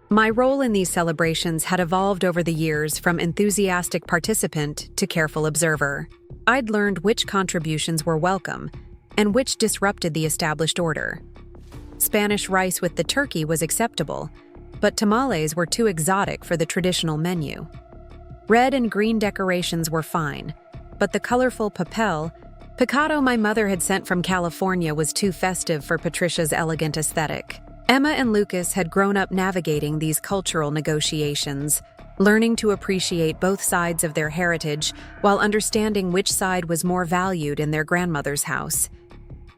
S1: My role in these celebrations had evolved over the years from enthusiastic participant to careful observer. I'd learned which contributions were welcome and which disrupted the established order. Spanish rice with the turkey was acceptable, but tamales were too exotic for the traditional menu. Red and green decorations were fine, but the colorful picado my mother had sent from California was too festive for Patricia's elegant aesthetic. Emma and Lucas had grown up navigating these cultural negotiations, learning to appreciate both sides of their heritage while understanding which side was more valued in their grandmother's house.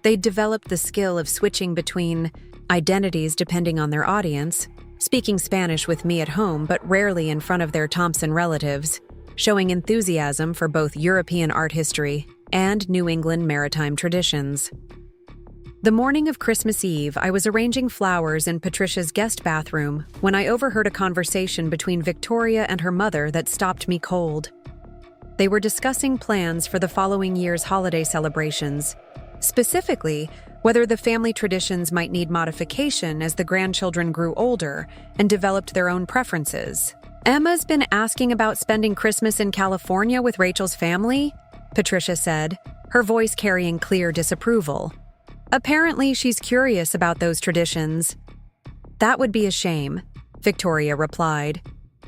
S1: They'd developed the skill of switching between identities depending on their audience, speaking Spanish with me at home but rarely in front of their Thompson relatives, showing enthusiasm for both European art history and New England maritime traditions. The morning of Christmas Eve, I was arranging flowers in Patricia's guest bathroom when I overheard a conversation between Victoria and her mother that stopped me cold. They were discussing plans for the following year's holiday celebrations, specifically whether the family traditions might need modification as the grandchildren grew older and developed their own preferences. "Emma's been asking about spending Christmas in California with Rachel's family," Patricia said, her voice carrying clear disapproval. "Apparently, she's curious about those traditions." "That would be a shame," Victoria replied.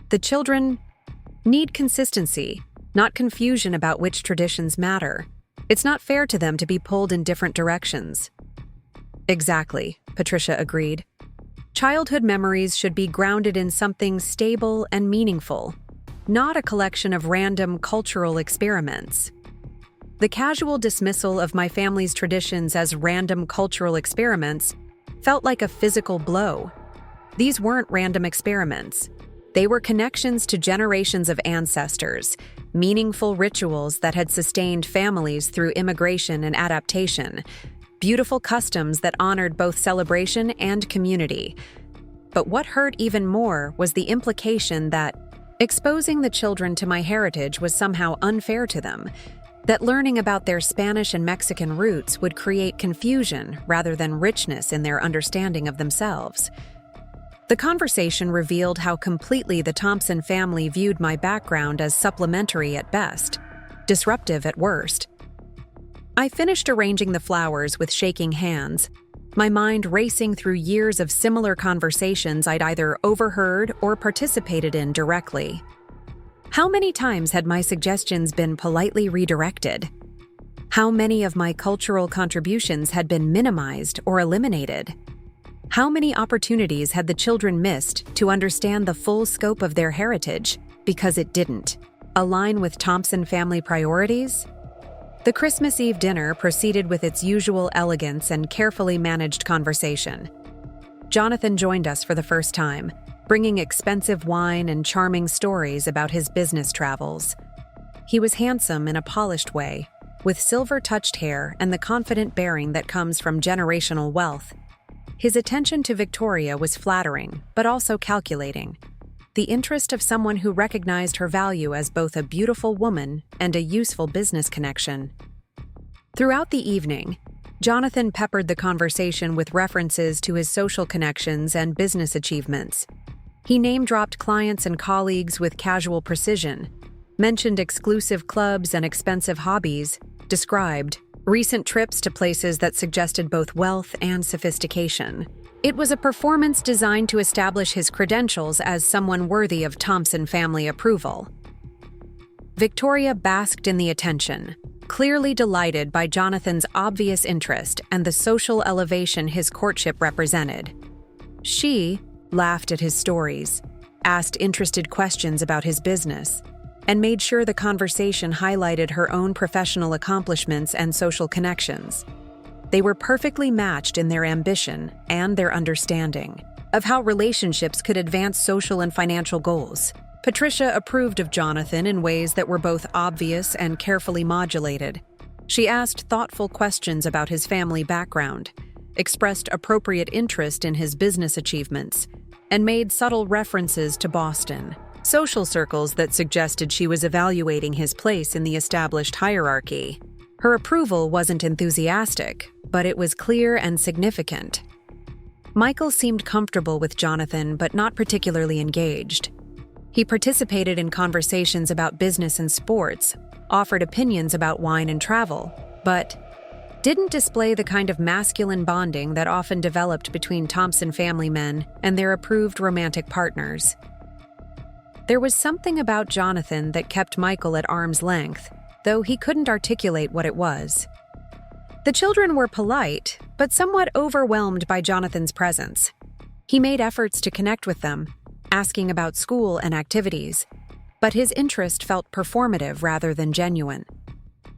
S1: "The children need consistency, not confusion about which traditions matter. It's not fair to them to be pulled in different directions." "Exactly," Patricia agreed. "Childhood memories should be grounded in something stable and meaningful, not a collection of random cultural experiments." The casual dismissal of my family's traditions as random cultural experiments felt like a physical blow. These weren't random experiments. They were connections to generations of ancestors, meaningful rituals that had sustained families through immigration and adaptation, beautiful customs that honored both celebration and community. But what hurt even more was the implication that exposing the children to my heritage was somehow unfair to them, that learning about their Spanish and Mexican roots would create confusion rather than richness in their understanding of themselves. The conversation revealed how completely the Thompson family viewed my background as supplementary at best, disruptive at worst. I finished arranging the flowers with shaking hands, my mind racing through years of similar conversations I'd either overheard or participated in directly. How many times had my suggestions been politely redirected? How many of my cultural contributions had been minimized or eliminated? How many opportunities had the children missed to understand the full scope of their heritage because it didn't align with Thompson family priorities? The Christmas Eve dinner proceeded with its usual elegance and carefully managed conversation. Jonathan joined us for the first time, bringing expensive wine and charming stories about his business travels. He was handsome in a polished way, with silver-touched hair and the confident bearing that comes from generational wealth. His attention to Victoria was flattering, but also calculating, the interest of someone who recognized her value as both a beautiful woman and a useful business connection. Throughout the evening, Jonathan peppered the conversation with references to his social connections and business achievements. He name-dropped clients and colleagues with casual precision, mentioned exclusive clubs and expensive hobbies, described recent trips to places that suggested both wealth and sophistication. It was a performance designed to establish his credentials as someone worthy of Thompson family approval. Victoria basked in the attention, clearly delighted by Jonathan's obvious interest and the social elevation his courtship represented. She laughed at his stories, asked interested questions about his business, and made sure the conversation highlighted her own professional accomplishments and social connections. They were perfectly matched in their ambition and their understanding of how relationships could advance social and financial goals. Patricia approved of Jonathan in ways that were both obvious and carefully modulated. She asked thoughtful questions about his family background, expressed appropriate interest in his business achievements, and made subtle references to Boston, social circles that suggested she was evaluating his place in the established hierarchy. Her approval wasn't enthusiastic, but it was clear and significant. Michael seemed comfortable with Jonathan, but not particularly engaged. He participated in conversations about business and sports, offered opinions about wine and travel, but didn't display the kind of masculine bonding that often developed between Thompson family men and their approved romantic partners. There was something about Jonathan that kept Michael at arm's length, though he couldn't articulate what it was. The children were polite, but somewhat overwhelmed by Jonathan's presence. He made efforts to connect with them, asking about school and activities, but his interest felt performative rather than genuine.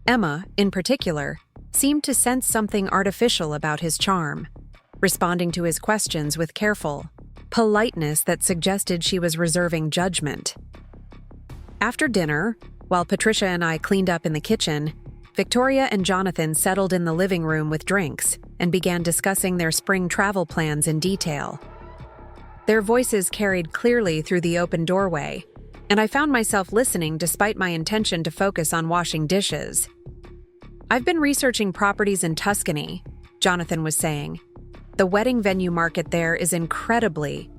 S1: Emma, in particular, seemed to sense something artificial about his charm, responding to his questions with careful politeness that suggested she was reserving judgment. After dinner, while Patricia and I cleaned up in the kitchen, Victoria and Jonathan settled in the living room with drinks and began discussing their spring travel plans in detail. Their voices carried clearly through the open doorway, and I found myself listening despite my intention to focus on washing dishes. "I've been researching properties in Tuscany," Jonathan was saying. "The wedding venue market there is incredibly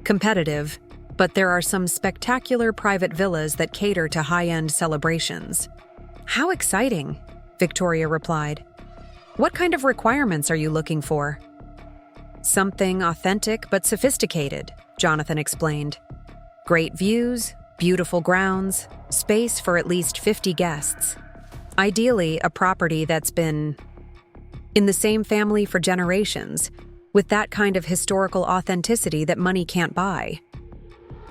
S1: competitive, but there are some spectacular private villas that cater to high-end celebrations." "How exciting," Victoria replied. "What kind of requirements are you looking for?" "Something authentic but sophisticated," Jonathan explained. "Great views, beautiful grounds, space for at least 50 guests. Ideally, a property that's been in the same family for generations, with that kind of historical authenticity that money can't buy."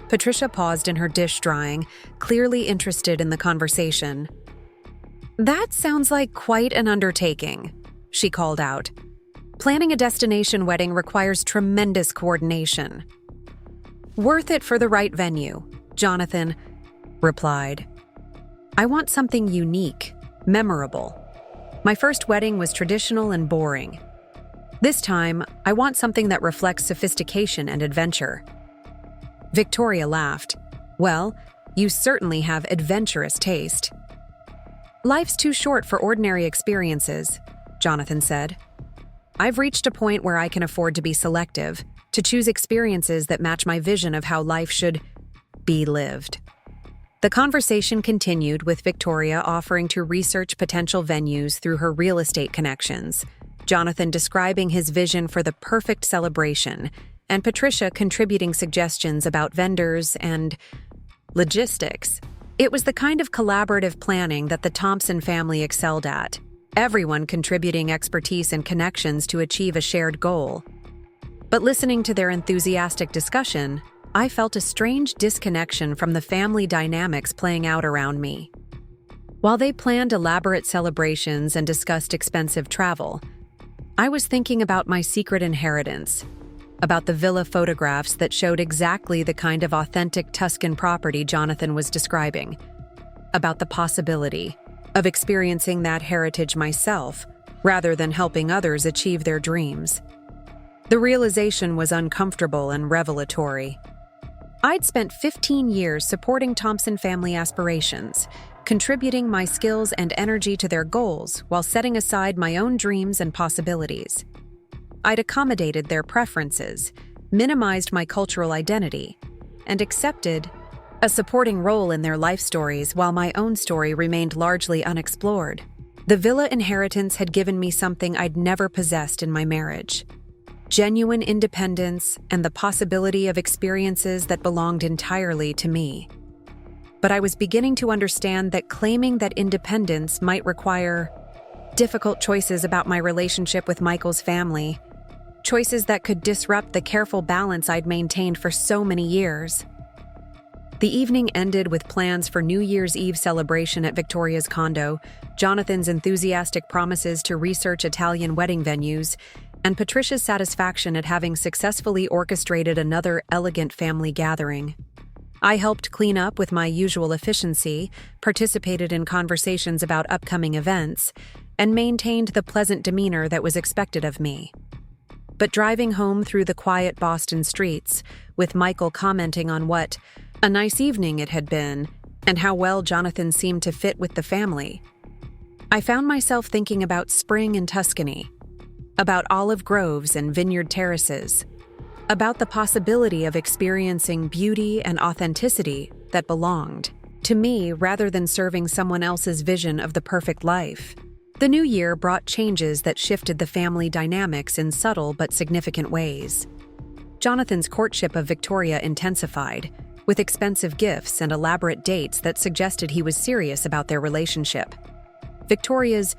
S1: Patricia paused in her dish drying, clearly interested in the conversation. "That sounds like quite an undertaking," she called out. "Planning a destination wedding requires tremendous coordination." "Worth it for the right venue," Jonathan replied. "I want something unique, memorable. My first wedding was traditional and boring. This time, I want something that reflects sophistication and adventure." Victoria laughed. "Well, you certainly have adventurous taste." "Life's too short for ordinary experiences," Jonathan said. "I've reached a point where I can afford to be selective, to choose experiences that match my vision of how life should be lived." The conversation continued with Victoria offering to research potential venues through her real estate connections, Jonathan describing his vision for the perfect celebration, and Patricia contributing suggestions about vendors and logistics. It was the kind of collaborative planning that the Thompson family excelled at, everyone contributing expertise and connections to achieve a shared goal. But listening to their enthusiastic discussion, I felt a strange disconnection from the family dynamics playing out around me. While they planned elaborate celebrations and discussed expensive travel, I was thinking about my secret inheritance, about the villa photographs that showed exactly the kind of authentic Tuscan property Jonathan was describing, about the possibility of experiencing that heritage myself rather than helping others achieve their dreams. The realization was uncomfortable and revelatory. I'd spent 15 years supporting Thompson family aspirations, contributing my skills and energy to their goals while setting aside my own dreams and possibilities. I'd accommodated their preferences, minimized my cultural identity, and accepted a supporting role in their life stories while my own story remained largely unexplored. The villa inheritance had given me something I'd never possessed in my marriage: genuine independence and the possibility of experiences that belonged entirely to me. But I was beginning to understand that claiming that independence might require difficult choices about my relationship with Michael's family, choices that could disrupt the careful balance I'd maintained for so many years. The evening ended with plans for New Year's Eve celebration at Victoria's condo, Jonathan's enthusiastic promises to research Italian wedding venues, and Patricia's satisfaction at having successfully orchestrated another elegant family gathering. I helped clean up with my usual efficiency, participated in conversations about upcoming events, and maintained the pleasant demeanor that was expected of me. But driving home through the quiet Boston streets, with Michael commenting on what a nice evening it had been and how well Jonathan seemed to fit with the family, I found myself thinking about spring in Tuscany, about olive groves and vineyard terraces, about the possibility of experiencing beauty and authenticity that belonged to me rather than serving someone else's vision of the perfect life. The new year brought changes that shifted the family dynamics in subtle but significant ways. Jonathan's courtship of Victoria intensified, with expensive gifts and elaborate dates that suggested he was serious about their relationship. Victoria's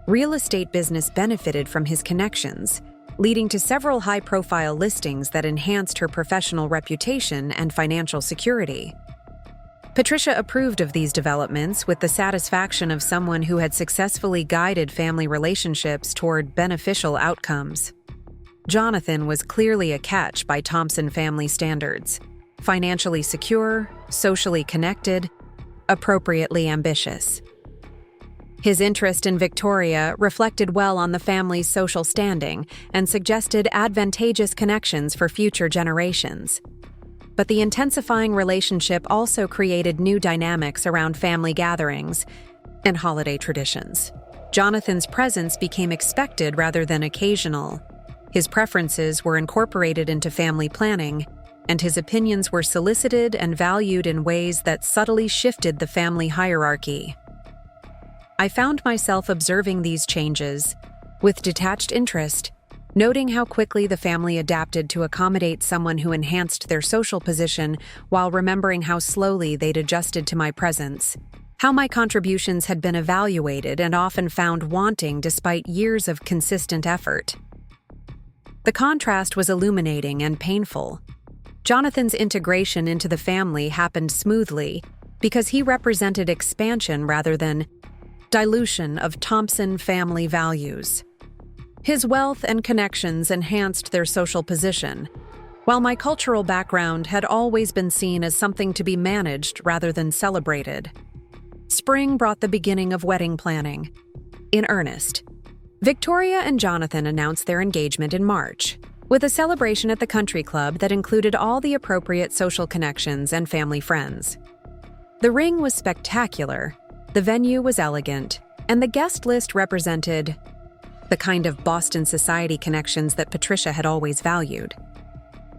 S1: real estate business benefited from his connections, leading to several high-profile listings that enhanced her professional reputation and financial security. Patricia approved of these developments with the satisfaction of someone who had successfully guided family relationships toward beneficial outcomes. Jonathan was clearly a catch by Thompson family standards: financially secure, socially connected, appropriately ambitious. His interest in Victoria reflected well on the family's social standing and suggested advantageous connections for future generations. But the intensifying relationship also created new dynamics around family gatherings and holiday traditions. Jonathan's presence became expected rather than occasional. His preferences were incorporated into family planning, and his opinions were solicited and valued in ways that subtly shifted the family hierarchy. I found myself observing these changes with detached interest, noting how quickly the family adapted to accommodate someone who enhanced their social position while remembering how slowly they'd adjusted to my presence, how my contributions had been evaluated and often found wanting despite years of consistent effort. The contrast was illuminating and painful. Jonathan's integration into the family happened smoothly because he represented expansion rather than dilution of Thompson family values. His wealth and connections enhanced their social position, while my cultural background had always been seen as something to be managed rather than celebrated. Spring brought the beginning of wedding planning. In earnest, Victoria and Jonathan announced their engagement in March, with a celebration at the country club that included all the appropriate social connections and family friends. The ring was spectacular, the venue was elegant, and the guest list represented the kind of Boston society connections that Patricia had always valued.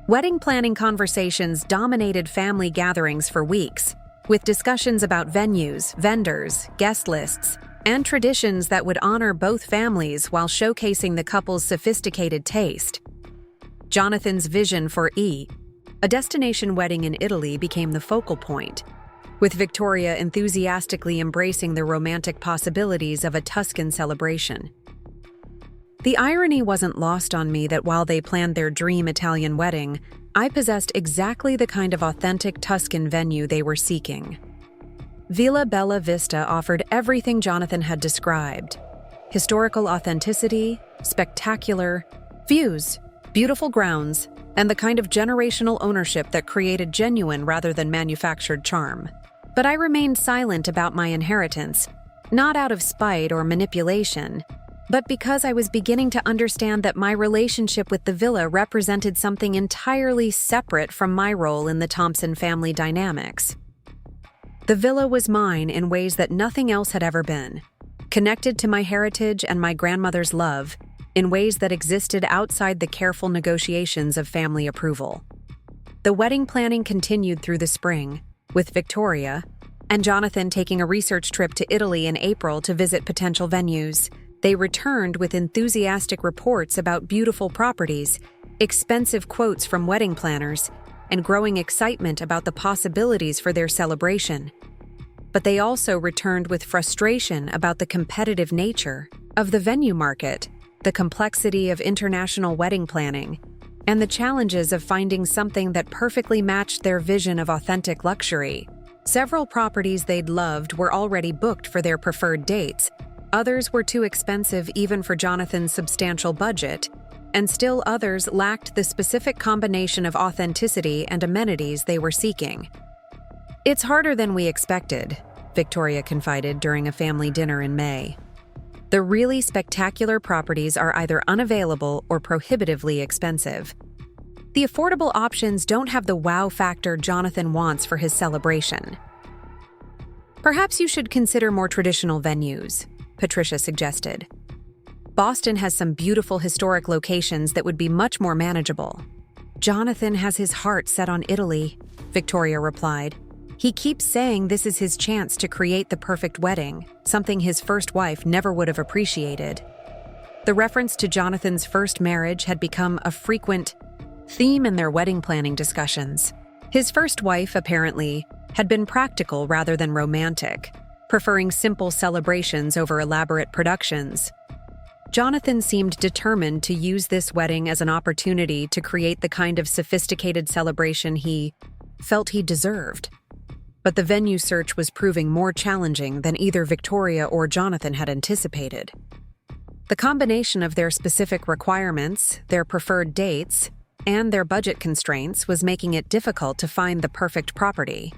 S1: Wedding planning conversations dominated family gatherings for weeks, with discussions about venues, vendors, guest lists, and traditions that would honor both families while showcasing the couple's sophisticated taste. Jonathan's vision for a destination wedding in Italy became the focal point, with Victoria enthusiastically embracing the romantic possibilities of a Tuscan celebration. The irony wasn't lost on me that while they planned their dream Italian wedding, I possessed exactly the kind of authentic Tuscan venue they were seeking. Villa Bella Vista offered everything Jonathan had described: historical authenticity, spectacular views, beautiful grounds, and the kind of generational ownership that created genuine rather than manufactured charm. But I remained silent about my inheritance, not out of spite or manipulation, but because I was beginning to understand that my relationship with the villa represented something entirely separate from my role in the Thompson family dynamics. The villa was mine in ways that nothing else had ever been, connected to my heritage and my grandmother's love, in ways that existed outside the careful negotiations of family approval. The wedding planning continued through the spring, with Victoria and Jonathan taking a research trip to Italy in April to visit potential venues. They returned with enthusiastic reports about beautiful properties, expensive quotes from wedding planners, and growing excitement about the possibilities for their celebration. But they also returned with frustration about the competitive nature of the venue market, the complexity of international wedding planning, and the challenges of finding something that perfectly matched their vision of authentic luxury. Several properties they'd loved were already booked for their preferred dates. Others were too expensive even for Jonathan's substantial budget, and still others lacked the specific combination of authenticity and amenities they were seeking. "It's harder than we expected," Victoria confided during a family dinner in May. The really spectacular properties are either unavailable or prohibitively expensive. The affordable options don't have the wow factor Jonathan wants for his celebration. Perhaps you should consider more traditional venues, Patricia suggested. Boston has some beautiful historic locations that would be much more manageable. Jonathan has his heart set on Italy, Victoria replied. He keeps saying this is his chance to create the perfect wedding, something his first wife never would have appreciated. The reference to Jonathan's first marriage had become a frequent theme in their wedding planning discussions. His first wife, apparently, had been practical rather than romantic, preferring simple celebrations over elaborate productions. Jonathan seemed determined to use this wedding as an opportunity to create the kind of sophisticated celebration he felt he deserved. But the venue search was proving more challenging than either Victoria or Jonathan had anticipated. The combination of their specific requirements, their preferred dates, and their budget constraints was making it difficult to find the perfect property.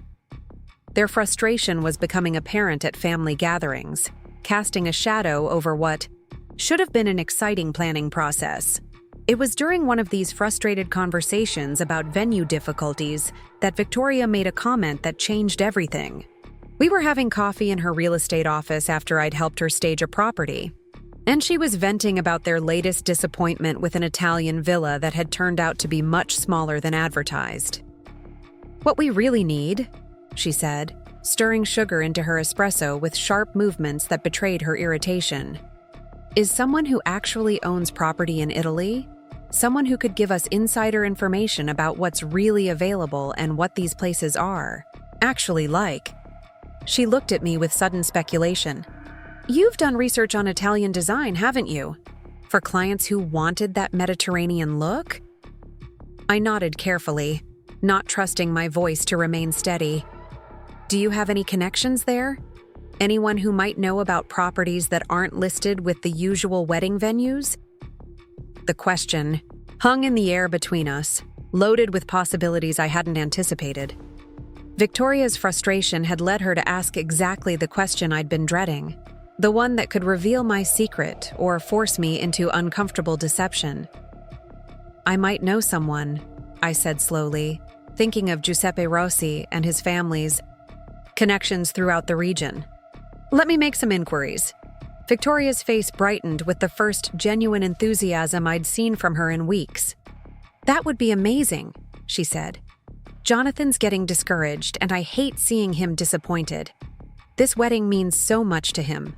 S1: Their frustration was becoming apparent at family gatherings, casting a shadow over what should have been an exciting planning process. It was during one of these frustrated conversations about venue difficulties that Victoria made a comment that changed everything. We were having coffee in her real estate office after I'd helped her stage a property, and she was venting about their latest disappointment with an Italian villa that had turned out to be much smaller than advertised. "What we really need," she said, stirring sugar into her espresso with sharp movements that betrayed her irritation, "is someone who actually owns property in Italy, someone who could give us insider information about what's really available and what these places are actually like." She looked at me with sudden speculation. "You've done research on Italian design, haven't you? For clients who wanted that Mediterranean look?" I nodded carefully, not trusting my voice to remain steady. "Do you have any connections there? Anyone who might know about properties that aren't listed with the usual wedding venues?" The question hung in the air between us, loaded with possibilities I hadn't anticipated. Victoria's frustration had led her to ask exactly the question I'd been dreading, the one that could reveal my secret or force me into uncomfortable deception. "I might know someone," I said slowly, thinking of Giuseppe Rossi and his family's connections throughout the region. "Let me make some inquiries." Victoria's face brightened with the first genuine enthusiasm I'd seen from her in weeks. "That would be amazing," she said. "Jonathan's getting discouraged, and I hate seeing him disappointed. This wedding means so much to him."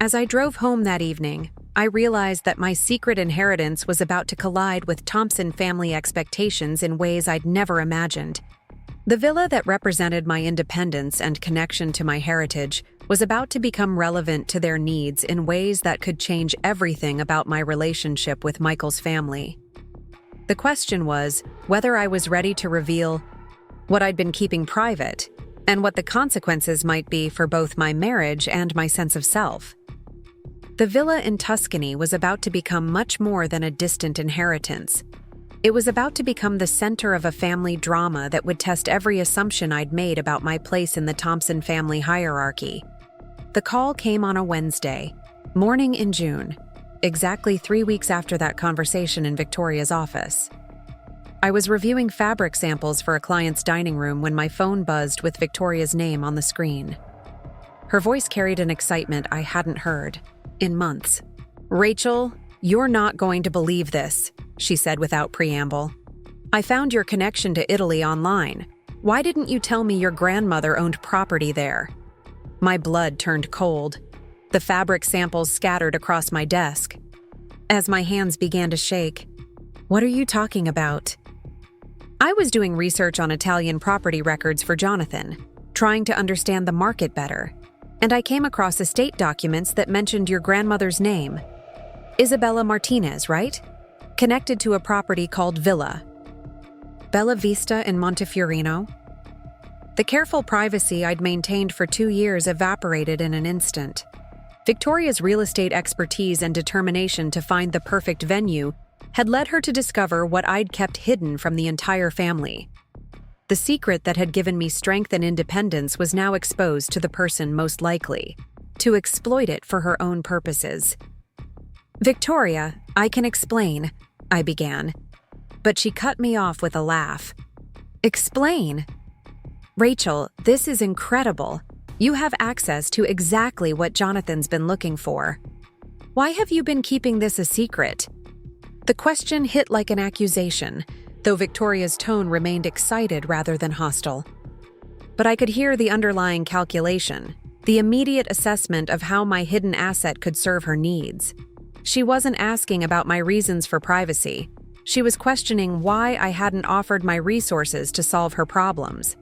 S1: As I drove home that evening, I realized that my secret inheritance was about to collide with Thompson family expectations in ways I'd never imagined. The villa that represented my independence and connection to my heritage was about to become relevant to their needs in ways that could change everything about my relationship with Michael's family. The question was whether I was ready to reveal what I'd been keeping private and what the consequences might be for both my marriage and my sense of self. The villa in Tuscany was about to become much more than a distant inheritance. It was about to become the center of a family drama that would test every assumption I'd made about my place in the Thompson family hierarchy. The call came on a Wednesday, morning in June, exactly 3 weeks after that conversation in Victoria's office. I was reviewing fabric samples for a client's dining room when my phone buzzed with Victoria's name on the screen. Her voice carried an excitement I hadn't heard in months. "Rachel, you're not going to believe this," she said without preamble. "I found your connection to Italy online. Why didn't you tell me your grandmother owned property there?" My blood turned cold. The fabric samples scattered across my desk. As my hands began to shake, "What are you talking about?" I was doing research on Italian property records for Jonathan, trying to understand the market better, and I came across estate documents that mentioned your grandmother's name. Isabella Martinez, right? Connected to a property called Villa Bella Vista in Montefiorino. The careful privacy I'd maintained for 2 years evaporated in an instant. Victoria's real estate expertise and determination to find the perfect venue had led her to discover what I'd kept hidden from the entire family. The secret that had given me strength and independence was now exposed to the person most likely to exploit it for her own purposes. "Victoria, I can explain," I began, but she cut me off with a laugh. "Explain? Rachel, this is incredible. You have access to exactly what Jonathan's been looking for. Why have you been keeping this a secret?" The question hit like an accusation, though Victoria's tone remained excited rather than hostile. But I could hear the underlying calculation, the immediate assessment of how my hidden asset could serve her needs. She wasn't asking about my reasons for privacy. She was questioning why I hadn't offered my resources to solve her problems.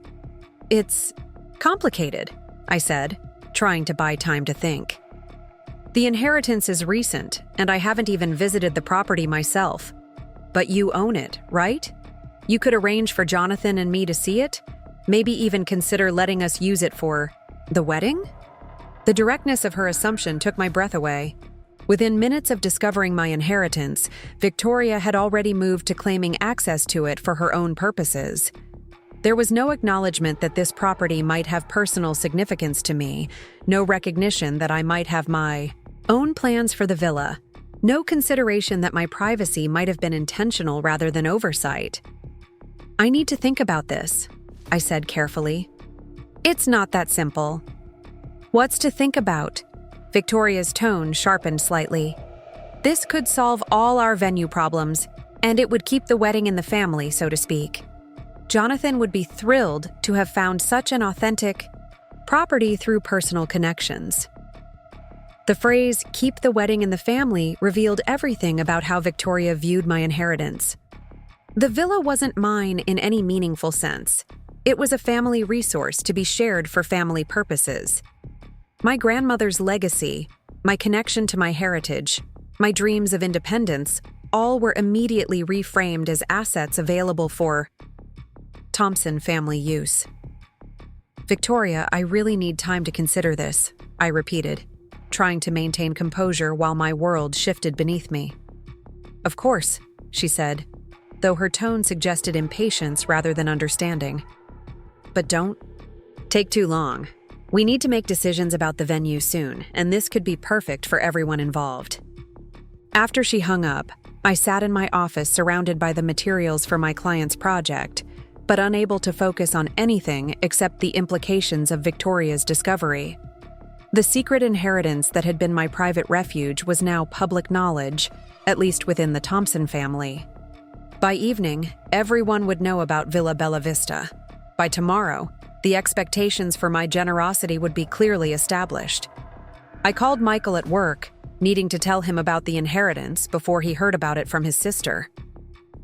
S1: "It's complicated," I said, trying to buy time to think. "The inheritance is recent, and I haven't even visited the property myself. But you own it, right? You could arrange for Jonathan and me to see it? Maybe even consider letting us use it for the wedding?" The directness of her assumption took my breath away. Within minutes of discovering my inheritance, Victoria had already moved to claiming access to it for her own purposes. There was no acknowledgement that this property might have personal significance to me, no recognition that I might have my own plans for the villa, no consideration that my privacy might have been intentional rather than oversight. "I need to think about this," I said carefully. "It's not that simple." "What's to think about?" Victoria's tone sharpened slightly. "This could solve all our venue problems, and it would keep the wedding in the family, so to speak. Jonathan would be thrilled to have found such an authentic property through personal connections." The phrase, "keep the wedding in the family," revealed everything about how Victoria viewed my inheritance. The villa wasn't mine in any meaningful sense. It was a family resource to be shared for family purposes. My grandmother's legacy, my connection to my heritage, my dreams of independence, all were immediately reframed as assets available for Thompson family use. "Victoria, I really need time to consider this," I repeated, trying to maintain composure while my world shifted beneath me. "Of course," she said, though her tone suggested impatience rather than understanding. "But don't take too long. We need to make decisions about the venue soon, and this could be perfect for everyone involved." After she hung up, I sat in my office surrounded by the materials for my client's project, but unable to focus on anything except the implications of Victoria's discovery. The secret inheritance that had been my private refuge was now public knowledge, at least within the Thompson family. By evening, everyone would know about Villa Bella Vista. By tomorrow, the expectations for my generosity would be clearly established. I called Michael at work, needing to tell him about the inheritance before he heard about it from his sister.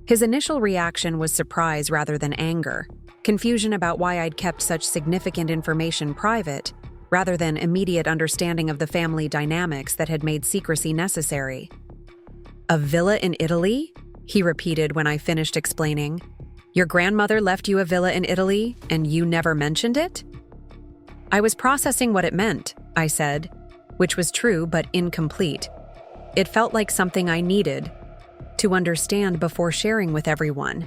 S1: His initial reaction was surprise rather than anger, confusion about why I'd kept such significant information private, rather than immediate understanding of the family dynamics that had made secrecy necessary. "A villa in Italy?" he repeated when I finished explaining. "Your grandmother left you a villa in Italy, and you never mentioned it?" I was processing what it meant, I said, which was true but incomplete. It felt like something I needed to understand before sharing with everyone.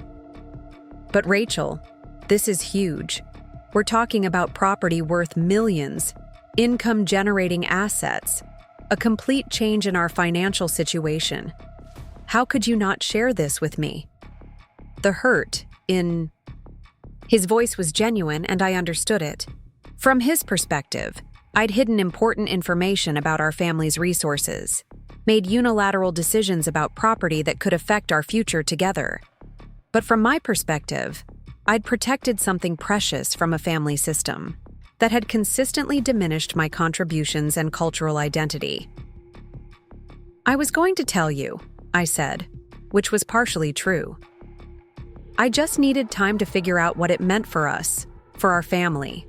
S1: "But Rachel, this is huge. We're talking about property worth millions, income-generating assets, a complete change in our financial situation. How could you not share this with me?" The hurt in his voice was genuine, and I understood it. From his perspective, I'd hidden important information about our family's resources, made unilateral decisions about property that could affect our future together. But from my perspective, I'd protected something precious from a family system that had consistently diminished my contributions and cultural identity. "I was going to tell you," I said, which was partially true. "I just needed time to figure out what it meant for us, for our family.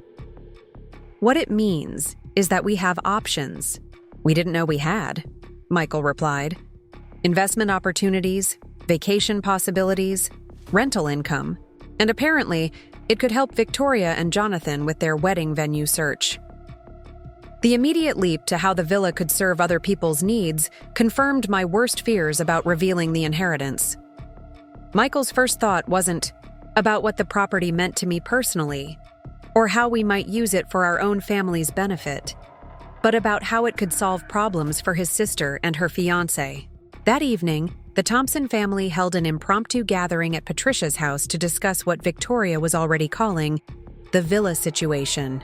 S1: What it means is that we have options we didn't know we had," Michael replied. "Investment opportunities, vacation possibilities, rental income, and apparently, it could help Victoria and Jonathan with their wedding venue search." The immediate leap to how the villa could serve other people's needs confirmed my worst fears about revealing the inheritance. Michael's first thought wasn't about what the property meant to me personally, or how we might use it for our own family's benefit. but about how it could solve problems for his sister and her fiancé. That evening, the Thompson family held an impromptu gathering at Patricia's house to discuss what Victoria was already calling the villa situation.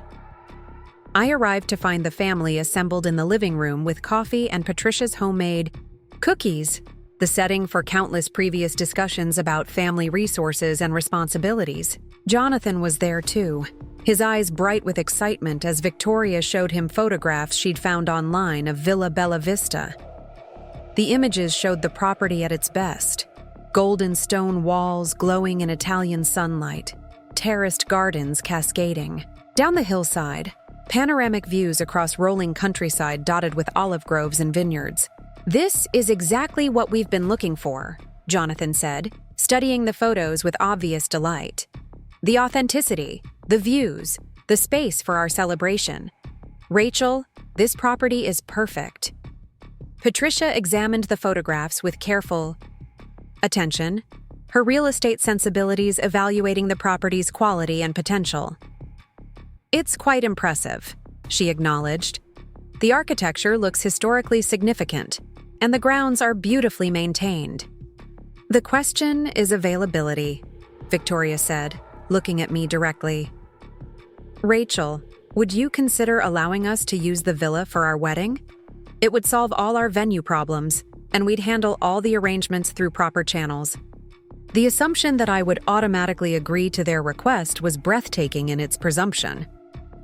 S1: I arrived to find the family assembled in the living room with coffee and Patricia's homemade cookies, the setting for countless previous discussions about family resources and responsibilities. Jonathan was there too, his eyes bright with excitement as Victoria showed him photographs she'd found online of Villa Bella Vista. The images showed the property at its best: golden stone walls glowing in Italian sunlight, terraced gardens cascading. Down the hillside, panoramic views across rolling countryside dotted with olive groves and vineyards. "This is exactly what we've been looking for," Jonathan said, studying the photos with obvious delight. "The authenticity, the views, the space for our celebration. Rachel, this property is perfect." Patricia examined the photographs with careful attention, her real estate sensibilities evaluating the property's quality and potential. "It's quite impressive," she acknowledged. "The architecture looks historically significant, and the grounds are beautifully maintained." "The question is availability," Victoria said, looking at me directly. "Rachel, would you consider allowing us to use the villa for our wedding? It would solve all our venue problems, and we'd handle all the arrangements through proper channels." The assumption that I would automatically agree to their request was breathtaking in its presumption.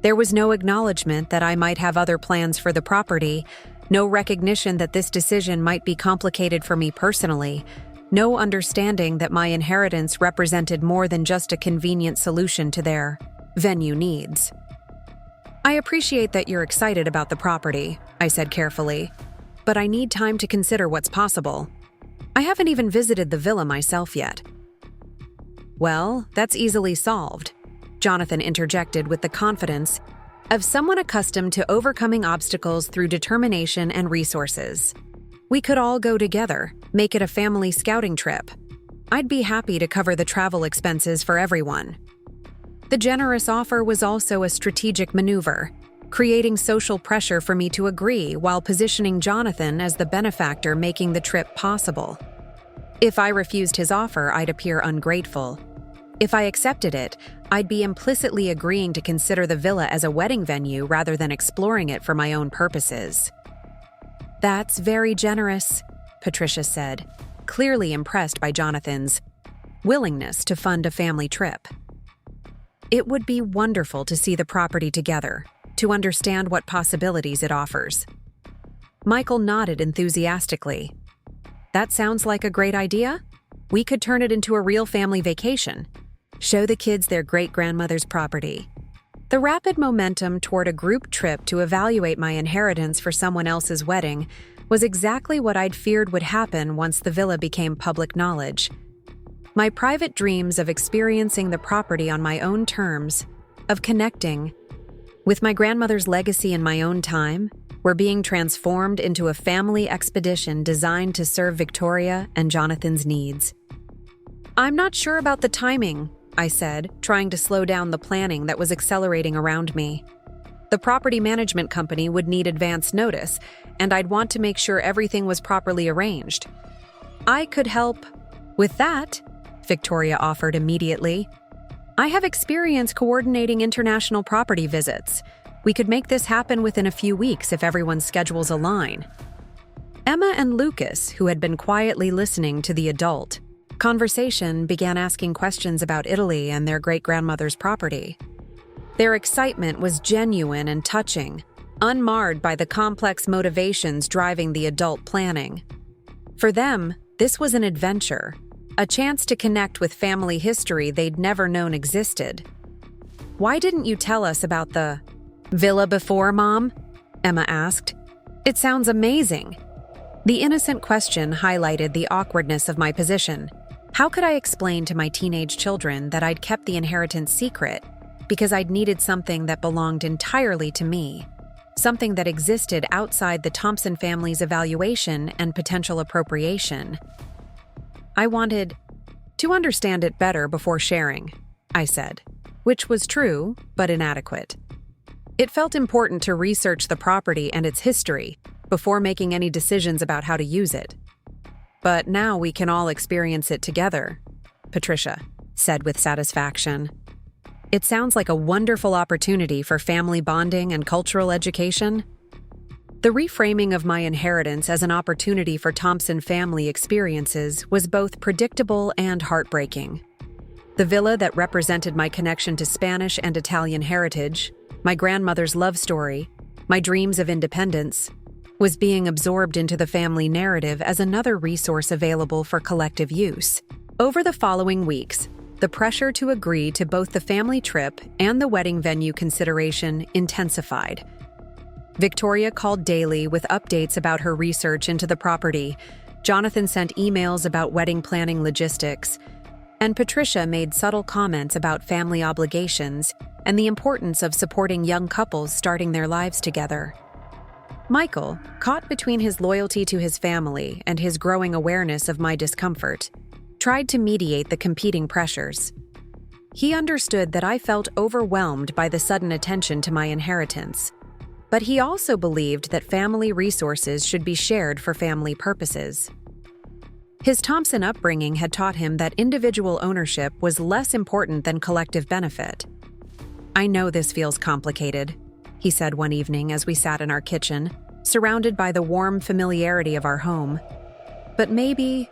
S1: There was no acknowledgement that I might have other plans for the property, no recognition that this decision might be complicated for me personally, no understanding that my inheritance represented more than just a convenient solution to their venue needs. "I appreciate that you're excited about the property," I said carefully, "but I need time to consider what's possible. I haven't even visited the villa myself yet." "Well, that's easily solved," Jonathan interjected with the confidence of someone accustomed to overcoming obstacles through determination and resources. "We could all go together, make it a family scouting trip. I'd be happy to cover the travel expenses for everyone." The generous offer was also a strategic maneuver, creating social pressure for me to agree while positioning Jonathan as the benefactor making the trip possible. If I refused his offer, I'd appear ungrateful. If I accepted it, I'd be implicitly agreeing to consider the villa as a wedding venue rather than exploring it for my own purposes. "That's very generous," Patricia said, clearly impressed by Jonathan's willingness to fund a family trip. "It would be wonderful to see the property together, to understand what possibilities it offers." Michael nodded enthusiastically. "That sounds like a great idea. We could turn it into a real family vacation. Show the kids their great-grandmother's property." The rapid momentum toward a group trip to evaluate my inheritance for someone else's wedding was exactly what I'd feared would happen once the villa became public knowledge. My private dreams of experiencing the property on my own terms, of connecting with my grandmother's legacy in my own time, were being transformed into a family expedition designed to serve Victoria and Jonathan's needs. "I'm not sure about the timing," I said, trying to slow down the planning that was accelerating around me. "The property management company would need advance notice, and I'd want to make sure everything was properly arranged." "I could help with that," Victoria offered immediately. "I have experience coordinating international property visits. We could make this happen within a few weeks if everyone's schedules align." Emma and Lucas, who had been quietly listening to the adult conversation, began asking questions about Italy and their great-grandmother's property. Their excitement was genuine and touching, unmarred by the complex motivations driving the adult planning. For them, this was an adventure, a chance to connect with family history they'd never known existed. "Why didn't you tell us about the villa before, Mom?" Emma asked. "It sounds amazing." The innocent question highlighted the awkwardness of my position. How could I explain to my teenage children that I'd kept the inheritance secret because I'd needed something that belonged entirely to me, something that existed outside the Thompson family's evaluation and potential appropriation? "I wanted to understand it better before sharing," I said, which was true, but inadequate. It felt important to research the property and its history before making any decisions about how to use it. But now we can all experience it together, Patricia said with satisfaction. It sounds like a wonderful opportunity for family bonding and cultural education. The reframing of my inheritance as an opportunity for Thompson family experiences was both predictable and heartbreaking. The villa that represented my connection to Spanish and Italian heritage, my grandmother's love story, my dreams of independence, was being absorbed into the family narrative as another resource available for collective use. Over the following weeks, the pressure to agree to both the family trip and the wedding venue consideration intensified. Victoria called daily with updates about her research into the property. Jonathan sent emails about wedding planning logistics, and Patricia made subtle comments about family obligations and the importance of supporting young couples starting their lives together. Michael, caught between his loyalty to his family and his growing awareness of my discomfort, tried to mediate the competing pressures. He understood that I felt overwhelmed by the sudden attention to my inheritance, but he also believed that family resources should be shared for family purposes. His Thompson upbringing had taught him that individual ownership was less important than collective benefit. "I know this feels complicated," he said one evening as we sat in our kitchen, surrounded by the warm familiarity of our home. "But maybe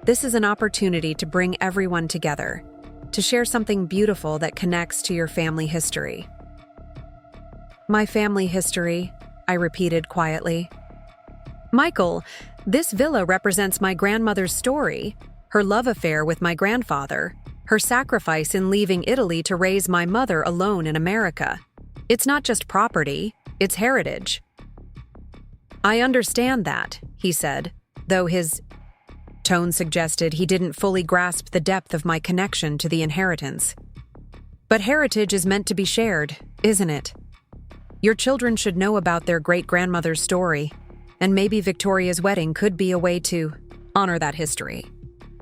S1: this is an opportunity to bring everyone together, to share something beautiful that connects to your family history." "My family history," I repeated quietly. "Michael, this villa represents my grandmother's story, her love affair with my grandfather, her sacrifice in leaving Italy to raise my mother alone in America. It's not just property, it's heritage." "I understand that," he said, though his tone suggested he didn't fully grasp the depth of my connection to the inheritance. "But heritage is meant to be shared, isn't it? Your children should know about their great-grandmother's story, and maybe Victoria's wedding could be a way to honor that history."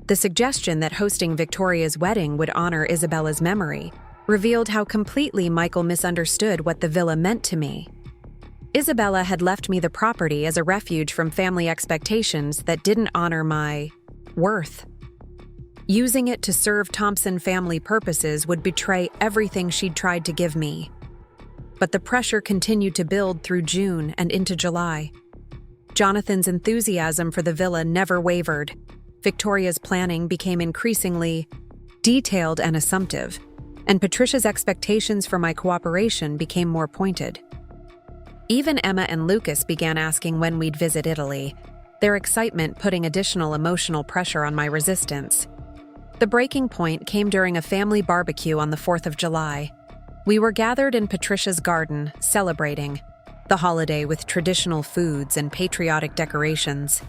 S1: The suggestion that hosting Victoria's wedding would honor Isabella's memory revealed how completely Michael misunderstood what the villa meant to me. Isabella had left me the property as a refuge from family expectations that didn't honor my worth. Using it to serve Thompson family purposes would betray everything she'd tried to give me. But the pressure continued to build through June and into July. Jonathan's enthusiasm for the villa never wavered. Victoria's planning became increasingly detailed and assumptive, and Patricia's expectations for my cooperation became more pointed. Even Emma and Lucas began asking when we'd visit Italy, their excitement putting additional emotional pressure on my resistance. The breaking point came during a family barbecue on the 4th of July. We were gathered in Patricia's garden, celebrating the holiday with traditional foods and patriotic decorations.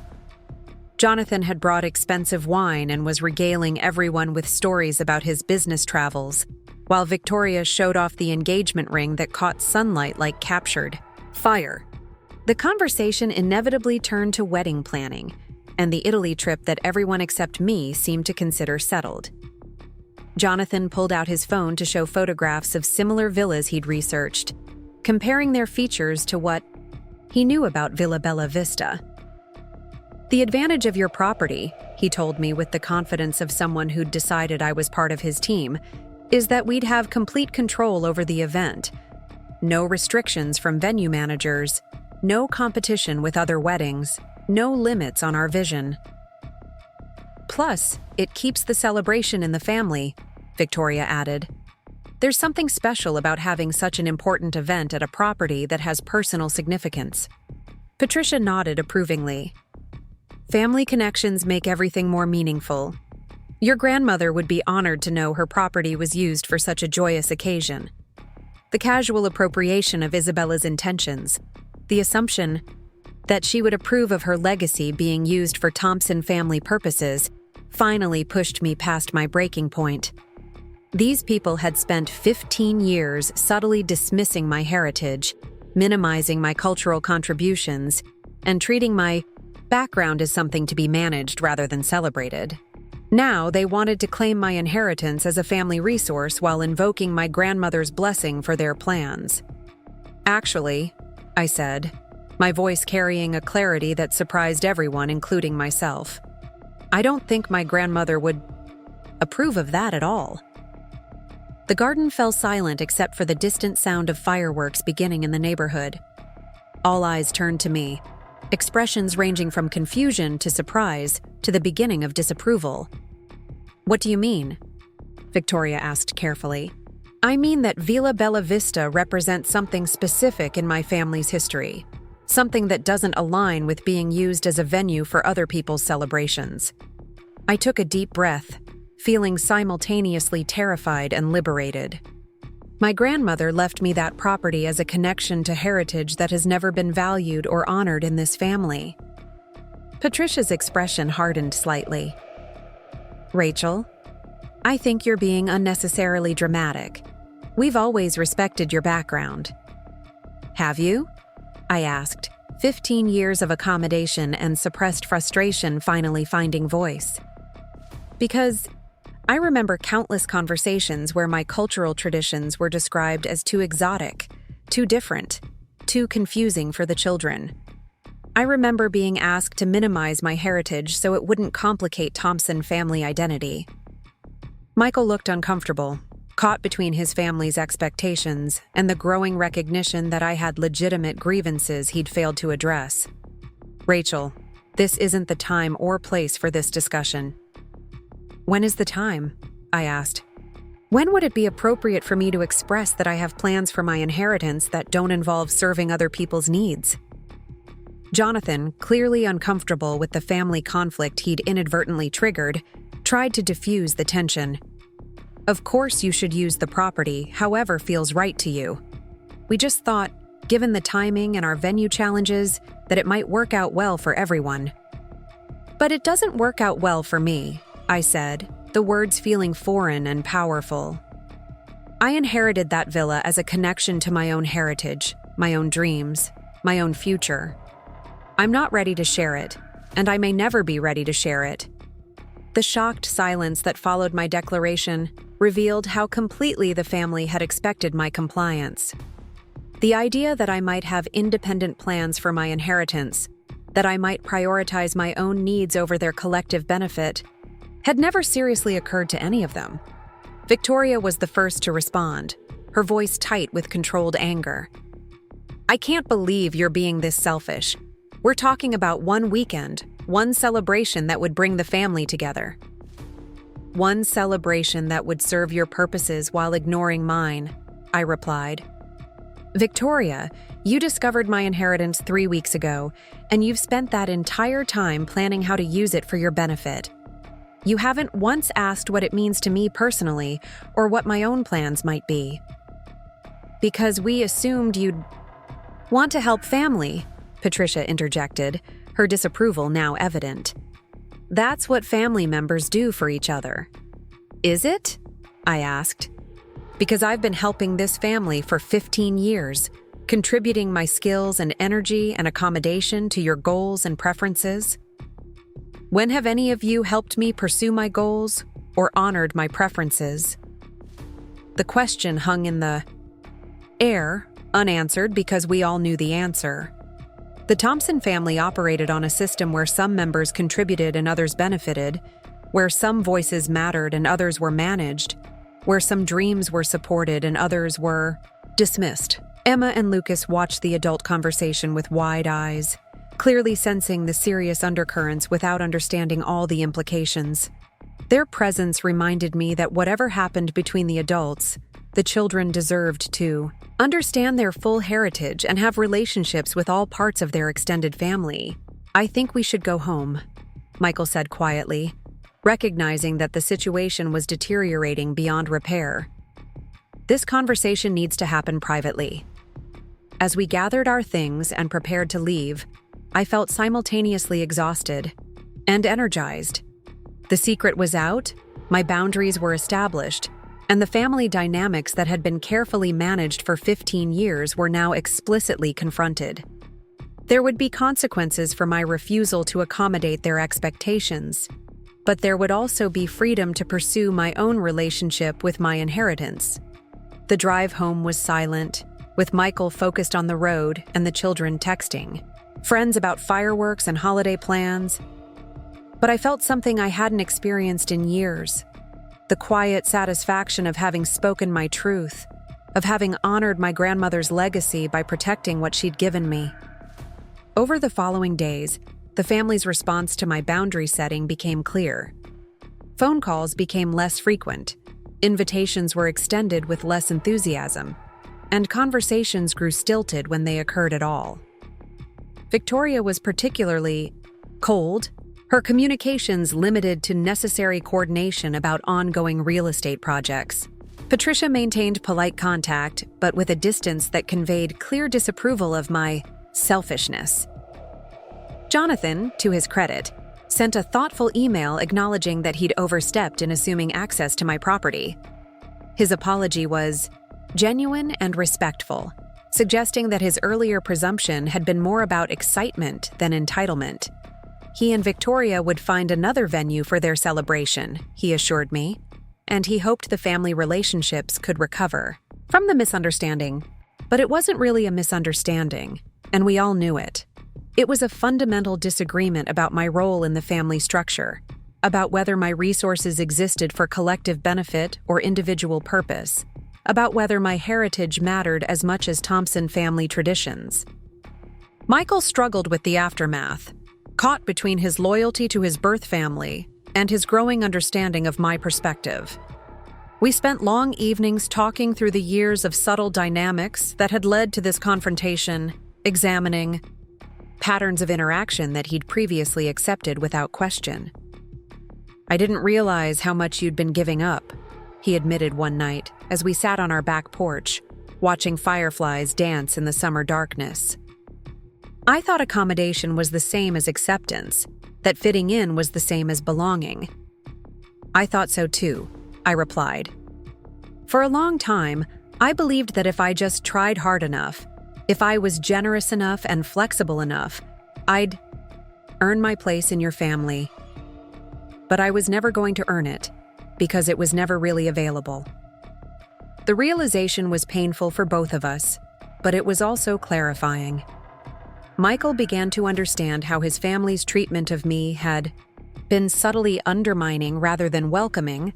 S1: Jonathan had brought expensive wine and was regaling everyone with stories about his business travels, while Victoria showed off the engagement ring that caught sunlight like captured fire. The conversation inevitably turned to wedding planning and the Italy trip that everyone except me seemed to consider settled. Jonathan pulled out his phone to show photographs of similar villas he'd researched, comparing their features to what he knew about Villa Bella Vista. "The advantage of your property," he told me with the confidence of someone who'd decided I was part of his team, "is that we'd have complete control over the event. No restrictions from venue managers, no competition with other weddings, no limits on our vision. Plus, it keeps the celebration in the family," Victoria added. "There's something special about having such an important event at a property that has personal significance." Patricia nodded approvingly. "Family connections make everything more meaningful. Your grandmother would be honored to know her property was used for such a joyous occasion." The casual appropriation of Isabella's intentions, the assumption that she would approve of her legacy being used for Thompson family purposes, finally pushed me past my breaking point. These people had spent 15 years subtly dismissing my heritage, minimizing my cultural contributions, and treating my background as something to be managed rather than celebrated. Now they wanted to claim my inheritance as a family resource while invoking my grandmother's blessing for their plans. Actually, I said, my voice carrying a clarity that surprised everyone, including myself, I don't think my grandmother would approve of that at all. The garden fell silent except for the distant sound of fireworks beginning in the neighborhood. All eyes turned to me, expressions ranging from confusion to surprise to the beginning of disapproval. What do you mean? Victoria asked carefully. I mean that Villa Bella Vista represents something specific in my family's history, something that doesn't align with being used as a venue for other people's celebrations. I took a deep breath, feeling simultaneously terrified and liberated. My grandmother left me that property as a connection to heritage that has never been valued or honored in this family. Patricia's expression hardened slightly. Rachel, I think you're being unnecessarily dramatic. We've always respected your background. Have you? I asked, 15 years of accommodation and suppressed frustration finally finding voice. Because I remember countless conversations where my cultural traditions were described as too exotic, too different, too confusing for the children. I remember being asked to minimize my heritage so it wouldn't complicate Thompson family identity. Michael looked uncomfortable, caught between his family's expectations and the growing recognition that I had legitimate grievances he'd failed to address. Rachel, this isn't the time or place for this discussion. When is the time? I asked. When would it be appropriate for me to express that I have plans for my inheritance that don't involve serving other people's needs? Jonathan, clearly uncomfortable with the family conflict he'd inadvertently triggered, tried to diffuse the tension. Of course you should use the property, however feels right to you. We just thought, given the timing and our venue challenges, that it might work out well for everyone. But it doesn't work out well for me, I said, the words feeling foreign and powerful. I inherited that villa as a connection to my own heritage, my own dreams, my own future. I'm not ready to share it, and I may never be ready to share it. The shocked silence that followed my declaration revealed how completely the family had expected my compliance. The idea that I might have independent plans for my inheritance, that I might prioritize my own needs over their collective benefit, had never seriously occurred to any of them. Victoria was the first to respond, her voice tight with controlled anger. I can't believe you're being this selfish. We're talking about one weekend, one celebration that would bring the family together. One celebration that would serve your purposes while ignoring mine, I replied. Victoria, you discovered my inheritance 3 weeks ago, and you've spent that entire time planning how to use it for your benefit. You haven't once asked what it means to me personally, or what my own plans might be. Because we assumed you'd want to help family, Patricia interjected, her disapproval now evident. That's what family members do for each other. Is it? I asked. Because I've been helping this family for 15 years, contributing my skills and energy and accommodation to your goals and preferences. When have any of you helped me pursue my goals or honored my preferences? The question hung in the air, unanswered because we all knew the answer. The Thompson family operated on a system where some members contributed and others benefited, where some voices mattered and others were managed, where some dreams were supported and others were dismissed. Emma and Lucas watched the adult conversation with wide eyes, clearly sensing the serious undercurrents without understanding all the implications. Their presence reminded me that whatever happened between the adults, the children deserved to understand their full heritage and have relationships with all parts of their extended family. I think we should go home, Michael said quietly, recognizing that the situation was deteriorating beyond repair. This conversation needs to happen privately. As we gathered our things and prepared to leave, I felt simultaneously exhausted and energized. The secret was out, my boundaries were established, and the family dynamics that had been carefully managed for 15 years were now explicitly confronted. There would be consequences for my refusal to accommodate their expectations, but there would also be freedom to pursue my own relationship with my inheritance. The drive home was silent, with Michael focused on the road and the children texting, friends about fireworks and holiday plans. But I felt something I hadn't experienced in years, the quiet satisfaction of having spoken my truth, of having honored my grandmother's legacy by protecting what she'd given me. Over the following days, the family's response to my boundary setting became clear. Phone calls became less frequent, invitations were extended with less enthusiasm, and conversations grew stilted when they occurred at all. Victoria was particularly cold, her communications limited to necessary coordination about ongoing real estate projects. Patricia maintained polite contact, but with a distance that conveyed clear disapproval of my selfishness. Jonathan, to his credit, sent a thoughtful email acknowledging that he'd overstepped in assuming access to my property. His apology was genuine and respectful, suggesting that his earlier presumption had been more about excitement than entitlement. He and Victoria would find another venue for their celebration, he assured me, and he hoped the family relationships could recover from the misunderstanding. But it wasn't really a misunderstanding, and we all knew it. It was a fundamental disagreement about my role in the family structure, about whether my resources existed for collective benefit or individual purpose, about whether my heritage mattered as much as Thompson family traditions. Michael struggled with the aftermath, caught between his loyalty to his birth family and his growing understanding of my perspective. We spent long evenings talking through the years of subtle dynamics that had led to this confrontation, examining patterns of interaction that he'd previously accepted without question. "I didn't realize how much you'd been giving up," he admitted one night as we sat on our back porch, watching fireflies dance in the summer darkness. I thought accommodation was the same as acceptance, that fitting in was the same as belonging. "I thought so too," I replied. For a long time, I believed that if I just tried hard enough, if I was generous enough and flexible enough, I'd earn my place in your family. But I was never going to earn it, because it was never really available. The realization was painful for both of us, but it was also clarifying. Michael began to understand how his family's treatment of me had been subtly undermining rather than welcoming,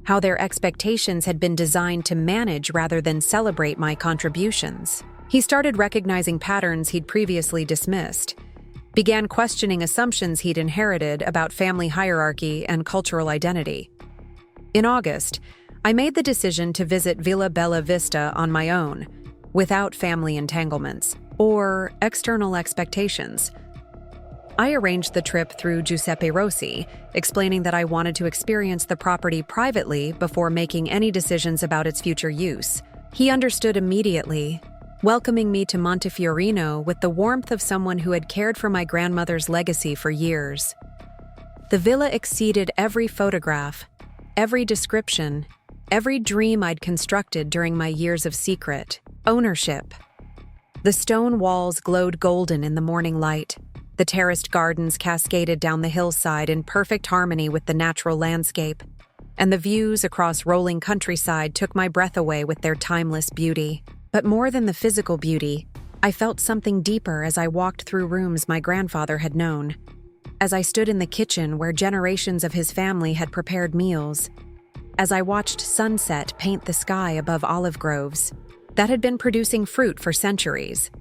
S1: how their expectations had been designed to manage rather than celebrate my contributions. He started recognizing patterns he'd previously dismissed, began questioning assumptions he'd inherited about family hierarchy and cultural identity. In August, I made the decision to visit Villa Bella Vista on my own, without family entanglements or external expectations. I arranged the trip through Giuseppe Rossi, explaining that I wanted to experience the property privately before making any decisions about its future use. He understood immediately, welcoming me to Montefiorino with the warmth of someone who had cared for my grandmother's legacy for years. The villa exceeded every photograph, every description, every dream I'd constructed during my years of secret ownership. The stone walls glowed golden in the morning light. The terraced gardens cascaded down the hillside in perfect harmony with the natural landscape, and the views across rolling countryside took my breath away with their timeless beauty. But more than the physical beauty, I felt something deeper as I walked through rooms my grandfather had known. As I stood in the kitchen where generations of his family had prepared meals, as I watched sunset paint the sky above olive groves that had been producing fruit for centuries.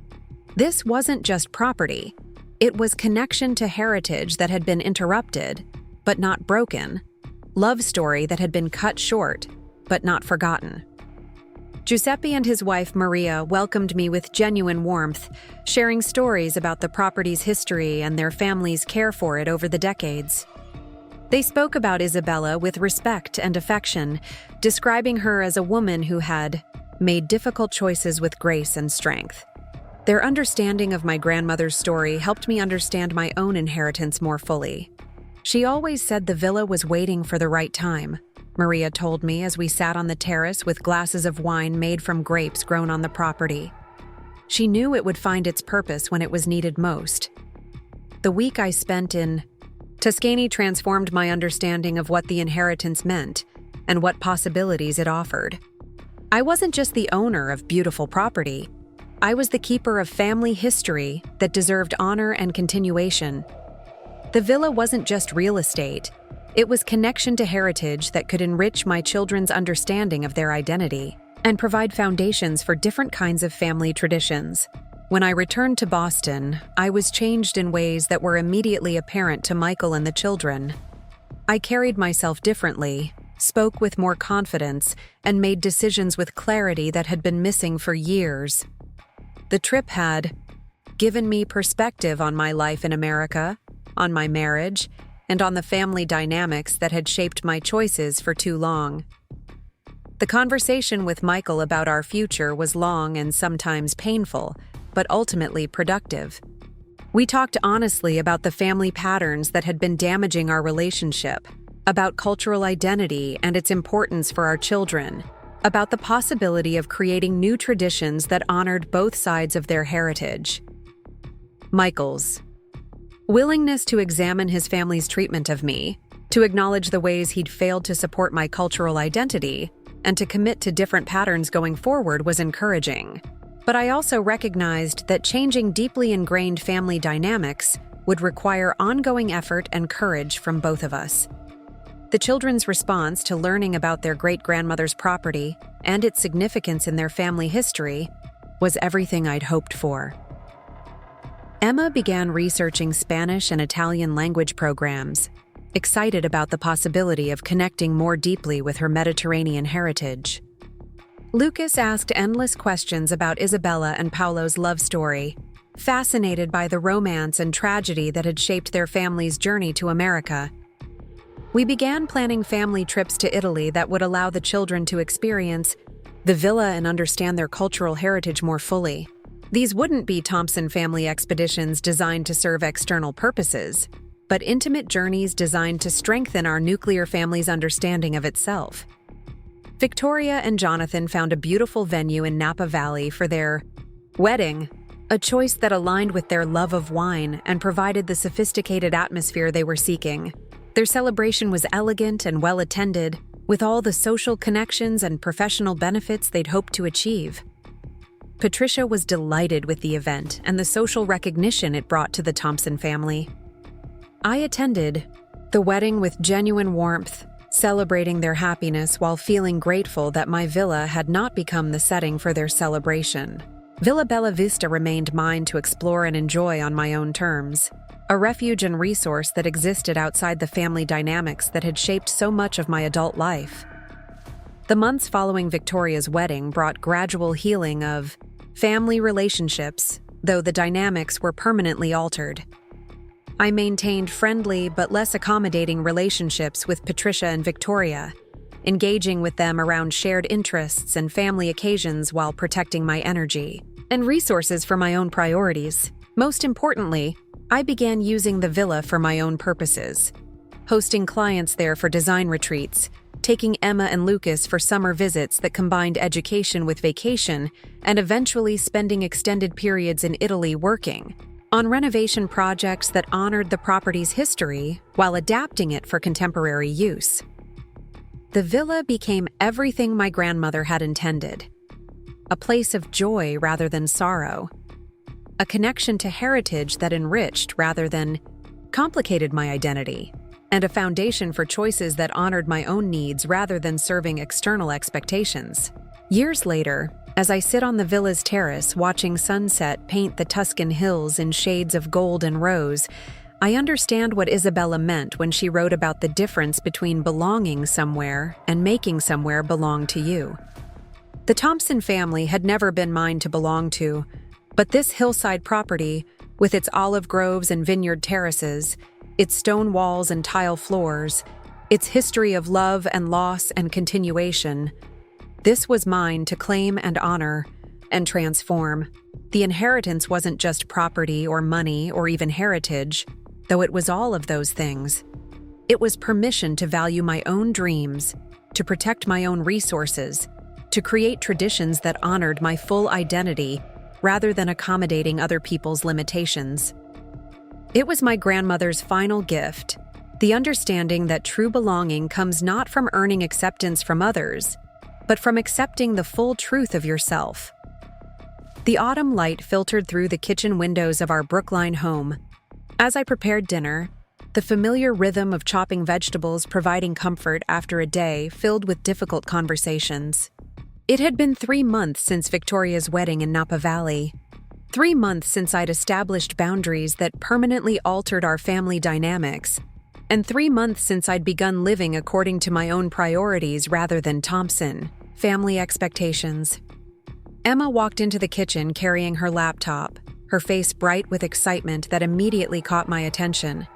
S1: This wasn't just property. It was connection to heritage that had been interrupted, but not broken. Love story that had been cut short, but not forgotten. Giuseppe and his wife Maria welcomed me with genuine warmth, sharing stories about the property's history and their family's care for it over the decades. They spoke about Isabella with respect and affection, describing her as a woman who had made difficult choices with grace and strength. Their understanding of my grandmother's story helped me understand my own inheritance more fully. She always said the villa was waiting for the right time, Maria told me as we sat on the terrace with glasses of wine made from grapes grown on the property. She knew it would find its purpose when it was needed most. The week I spent in Tuscany transformed my understanding of what the inheritance meant and what possibilities it offered. I wasn't just the owner of beautiful property, I was the keeper of family history that deserved honor and continuation. The villa wasn't just real estate. It was connection to heritage that could enrich my children's understanding of their identity and provide foundations for different kinds of family traditions. When I returned to Boston, I was changed in ways that were immediately apparent to Michael and the children. I carried myself differently, spoke with more confidence, and made decisions with clarity that had been missing for years. The trip had given me perspective on my life in America, on my marriage, and on the family dynamics that had shaped my choices for too long. The conversation with Michael about our future was long and sometimes painful, but ultimately productive. We talked honestly about the family patterns that had been damaging our relationship, about cultural identity and its importance for our children, about the possibility of creating new traditions that honored both sides of their heritage. Michael's willingness to examine his family's treatment of me, to acknowledge the ways he'd failed to support my cultural identity, and to commit to different patterns going forward was encouraging. But I also recognized that changing deeply ingrained family dynamics would require ongoing effort and courage from both of us. The children's response to learning about their great-grandmother's property and its significance in their family history was everything I'd hoped for. Emma began researching Spanish and Italian language programs, excited about the possibility of connecting more deeply with her Mediterranean heritage. Lucas asked endless questions about Isabella and Paolo's love story, fascinated by the romance and tragedy that had shaped their family's journey to America. We began planning family trips to Italy that would allow the children to experience the villa and understand their cultural heritage more fully. These wouldn't be Thompson family expeditions designed to serve external purposes, but intimate journeys designed to strengthen our nuclear family's understanding of itself. Victoria and Jonathan found a beautiful venue in Napa Valley for their wedding, a choice that aligned with their love of wine and provided the sophisticated atmosphere they were seeking. Their celebration was elegant and well-attended, with all the social connections and professional benefits they'd hoped to achieve. Patricia was delighted with the event and the social recognition it brought to the Thompson family. I attended the wedding with genuine warmth, celebrating their happiness while feeling grateful that my villa had not become the setting for their celebration. Villa Bella Vista remained mine to explore and enjoy on my own terms, a refuge and resource that existed outside the family dynamics that had shaped so much of my adult life. The months following Victoria's wedding brought gradual healing of family relationships, though the dynamics were permanently altered. I maintained friendly but less accommodating relationships with Patricia and Victoria, engaging with them around shared interests and family occasions while protecting my energy and resources for my own priorities. Most importantly, I began using the villa for my own purposes, hosting clients there for design retreats, taking Emma and Lucas for summer visits that combined education with vacation, and eventually spending extended periods in Italy working on renovation projects that honored the property's history while adapting it for contemporary use. The villa became everything my grandmother had intended: a place of joy rather than sorrow, a connection to heritage that enriched rather than complicated my identity, and a foundation for choices that honored my own needs rather than serving external expectations. Years later, as I sit on the villa's terrace watching sunset paint the Tuscan hills in shades of gold and rose, I understand what Isabella meant when she wrote about the difference between belonging somewhere and making somewhere belong to you. The Thompson family had never been mine to belong to, but this hillside property, with its olive groves and vineyard terraces, its stone walls and tile floors, its history of love and loss and continuation, this was mine to claim and honor and transform. The inheritance wasn't just property or money or even heritage, though it was all of those things. It was permission to value my own dreams, to protect my own resources, to create traditions that honored my full identity rather than accommodating other people's limitations. It was my grandmother's final gift, the understanding that true belonging comes not from earning acceptance from others, but from accepting the full truth of yourself. The autumn light filtered through the kitchen windows of our Brookline home. As I prepared dinner, the familiar rhythm of chopping vegetables providing comfort after a day filled with difficult conversations. It had been 3 months since Victoria's wedding in Napa Valley. 3 months since I'd established boundaries that permanently altered our family dynamics. And 3 months since I'd begun living according to my own priorities rather than Thompson, family expectations. Emma walked into the kitchen carrying her laptop, her face bright with excitement that immediately caught my attention.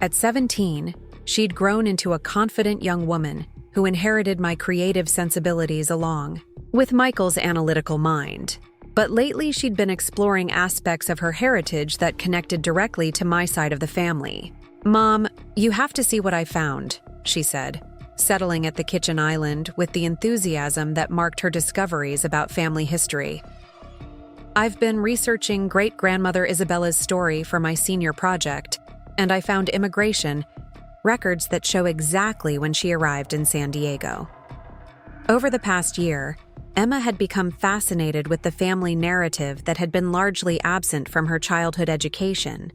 S1: At 17, she'd grown into a confident young woman who inherited my creative sensibilities along with Michael's analytical mind. But lately she'd been exploring aspects of her heritage that connected directly to my side of the family. "Mom, you have to see what I found," she said, settling at the kitchen island with the enthusiasm that marked her discoveries about family history. "I've been researching great-grandmother Isabella's story for my senior project, and I found immigration records that show exactly when she arrived in San Diego." Over the past year, Emma had become fascinated with the family narrative that had been largely absent from her childhood education.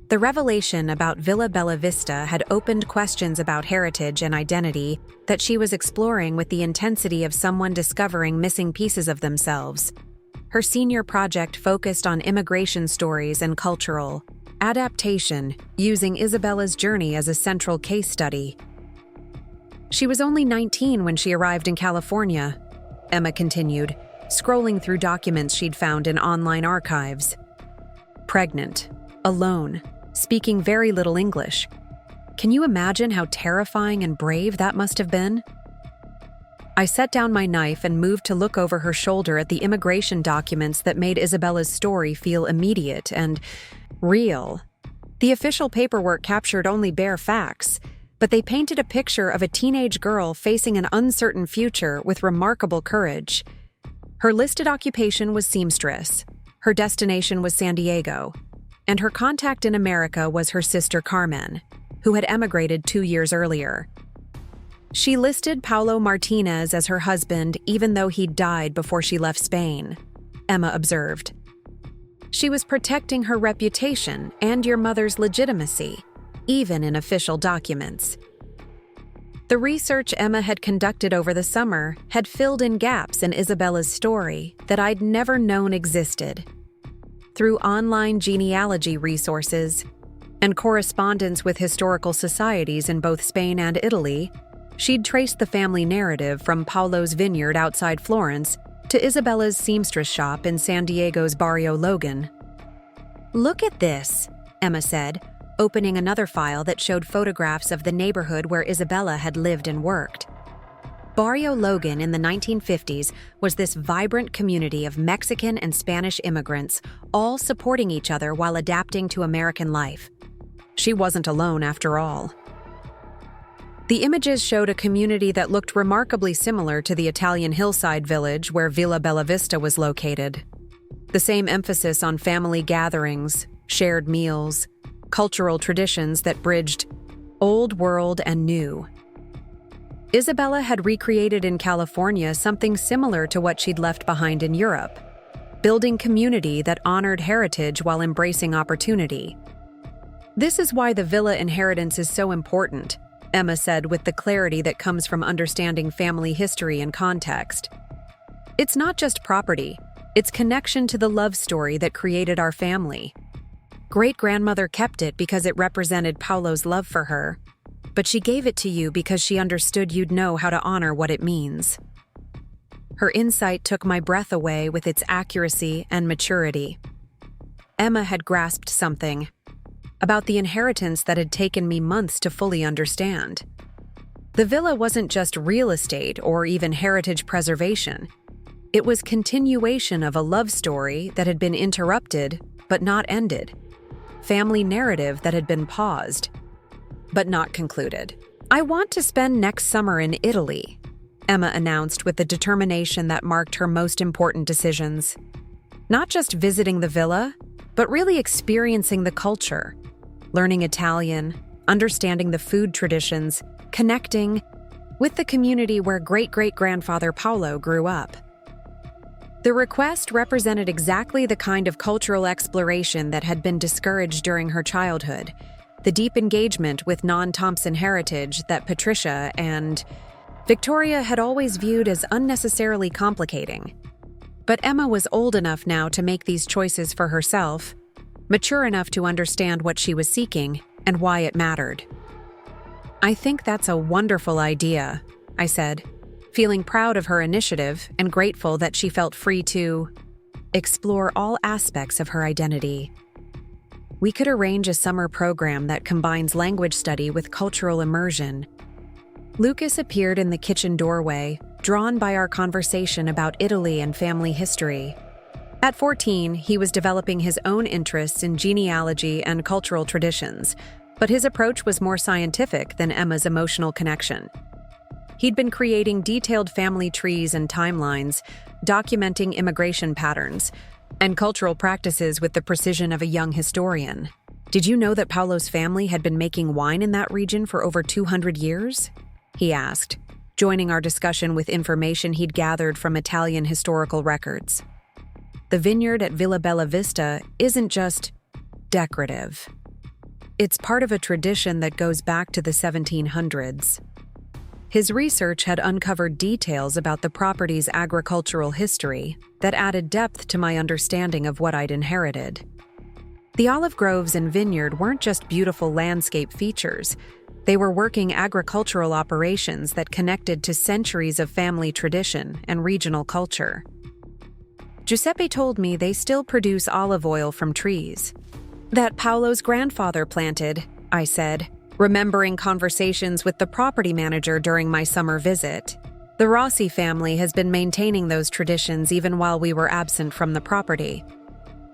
S1: The revelation about Villa Bella Vista had opened questions about heritage and identity that she was exploring with the intensity of someone discovering missing pieces of themselves. Her senior project focused on immigration stories and cultural adaptation, using Isabella's journey as a central case study. "She was only 19 when she arrived in California," Emma continued, scrolling through documents she'd found in online archives. "Pregnant, alone, speaking very little English. Can you imagine how terrifying and brave that must have been?" I set down my knife and moved to look over her shoulder at the immigration documents that made Isabella's story feel immediate and real. The official paperwork captured only bare facts, but they painted a picture of a teenage girl facing an uncertain future with remarkable courage. Her listed occupation was seamstress, her destination was San Diego, and her contact in America was her sister Carmen, who had emigrated 2 years earlier. She listed Paulo Martinez as her husband even though he'd died before she left Spain, Emma observed. "She was protecting her reputation and your mother's legitimacy, even in official documents." The research Emma had conducted over the summer had filled in gaps in Isabella's story that I'd never known existed. Through online genealogy resources and correspondence with historical societies in both Spain and Italy, she'd traced the family narrative from Paulo's vineyard outside Florence to Isabella's seamstress shop in San Diego's Barrio Logan. "Look at this," Emma said, opening another file that showed photographs of the neighborhood where Isabella had lived and worked. Barrio Logan in the 1950s was this vibrant community of Mexican and Spanish immigrants, all supporting each other while adapting to American life. She wasn't alone after all. The images showed a community that looked remarkably similar to the Italian hillside village where Villa Bella Vista was located. The same emphasis on family gatherings, shared meals, cultural traditions that bridged old world and new. Isabella had recreated in California something similar to what she'd left behind in Europe, building community that honored heritage while embracing opportunity. "This is why the villa inheritance is so important," Emma said with the clarity that comes from understanding family history and context. "It's not just property, it's connection to the love story that created our family. Great-grandmother kept it because it represented Paulo's love for her, but she gave it to you because she understood you'd know how to honor what it means." Her insight took my breath away with its accuracy and maturity. Emma had grasped something about the inheritance that had taken me months to fully understand. The villa wasn't just real estate or even heritage preservation. It was continuation of a love story that had been interrupted but not ended, family narrative that had been paused but not concluded. "I want to spend next summer in Italy," Emma announced with the determination that marked her most important decisions. "Not just visiting the villa, but really experiencing the culture, learning Italian, understanding the food traditions, connecting with the community where great-great-grandfather Paulo grew up." The request represented exactly the kind of cultural exploration that had been discouraged during her childhood, the deep engagement with non-Thompson heritage that Patricia and Victoria had always viewed as unnecessarily complicating. But Emma was old enough now to make these choices for herself, mature enough to understand what she was seeking and why it mattered. "I think that's a wonderful idea," I said, feeling proud of her initiative and grateful that she felt free to explore all aspects of her identity. We could arrange a summer program that combines language study with cultural immersion. Lucas appeared in the kitchen doorway, drawn by our conversation about Italy and family history. At 14, he was developing his own interests in genealogy and cultural traditions, but his approach was more scientific than Emma's emotional connection. He'd been creating detailed family trees and timelines, documenting immigration patterns and cultural practices with the precision of a young historian. "Did you know that Paolo's family had been making wine in that region for over 200 years? He asked, joining our discussion with information he'd gathered from Italian historical records. The vineyard at Villa Bella Vista isn't just decorative. It's part of a tradition that goes back to the 1700s. His research had uncovered details about the property's agricultural history that added depth to my understanding of what I'd inherited. The olive groves and vineyard weren't just beautiful landscape features. They were working agricultural operations that connected to centuries of family tradition and regional culture. Giuseppe told me they still produce olive oil from trees that Paolo's grandfather planted, I said, remembering conversations with the property manager during my summer visit. The Rossi family has been maintaining those traditions even while we were absent from the property.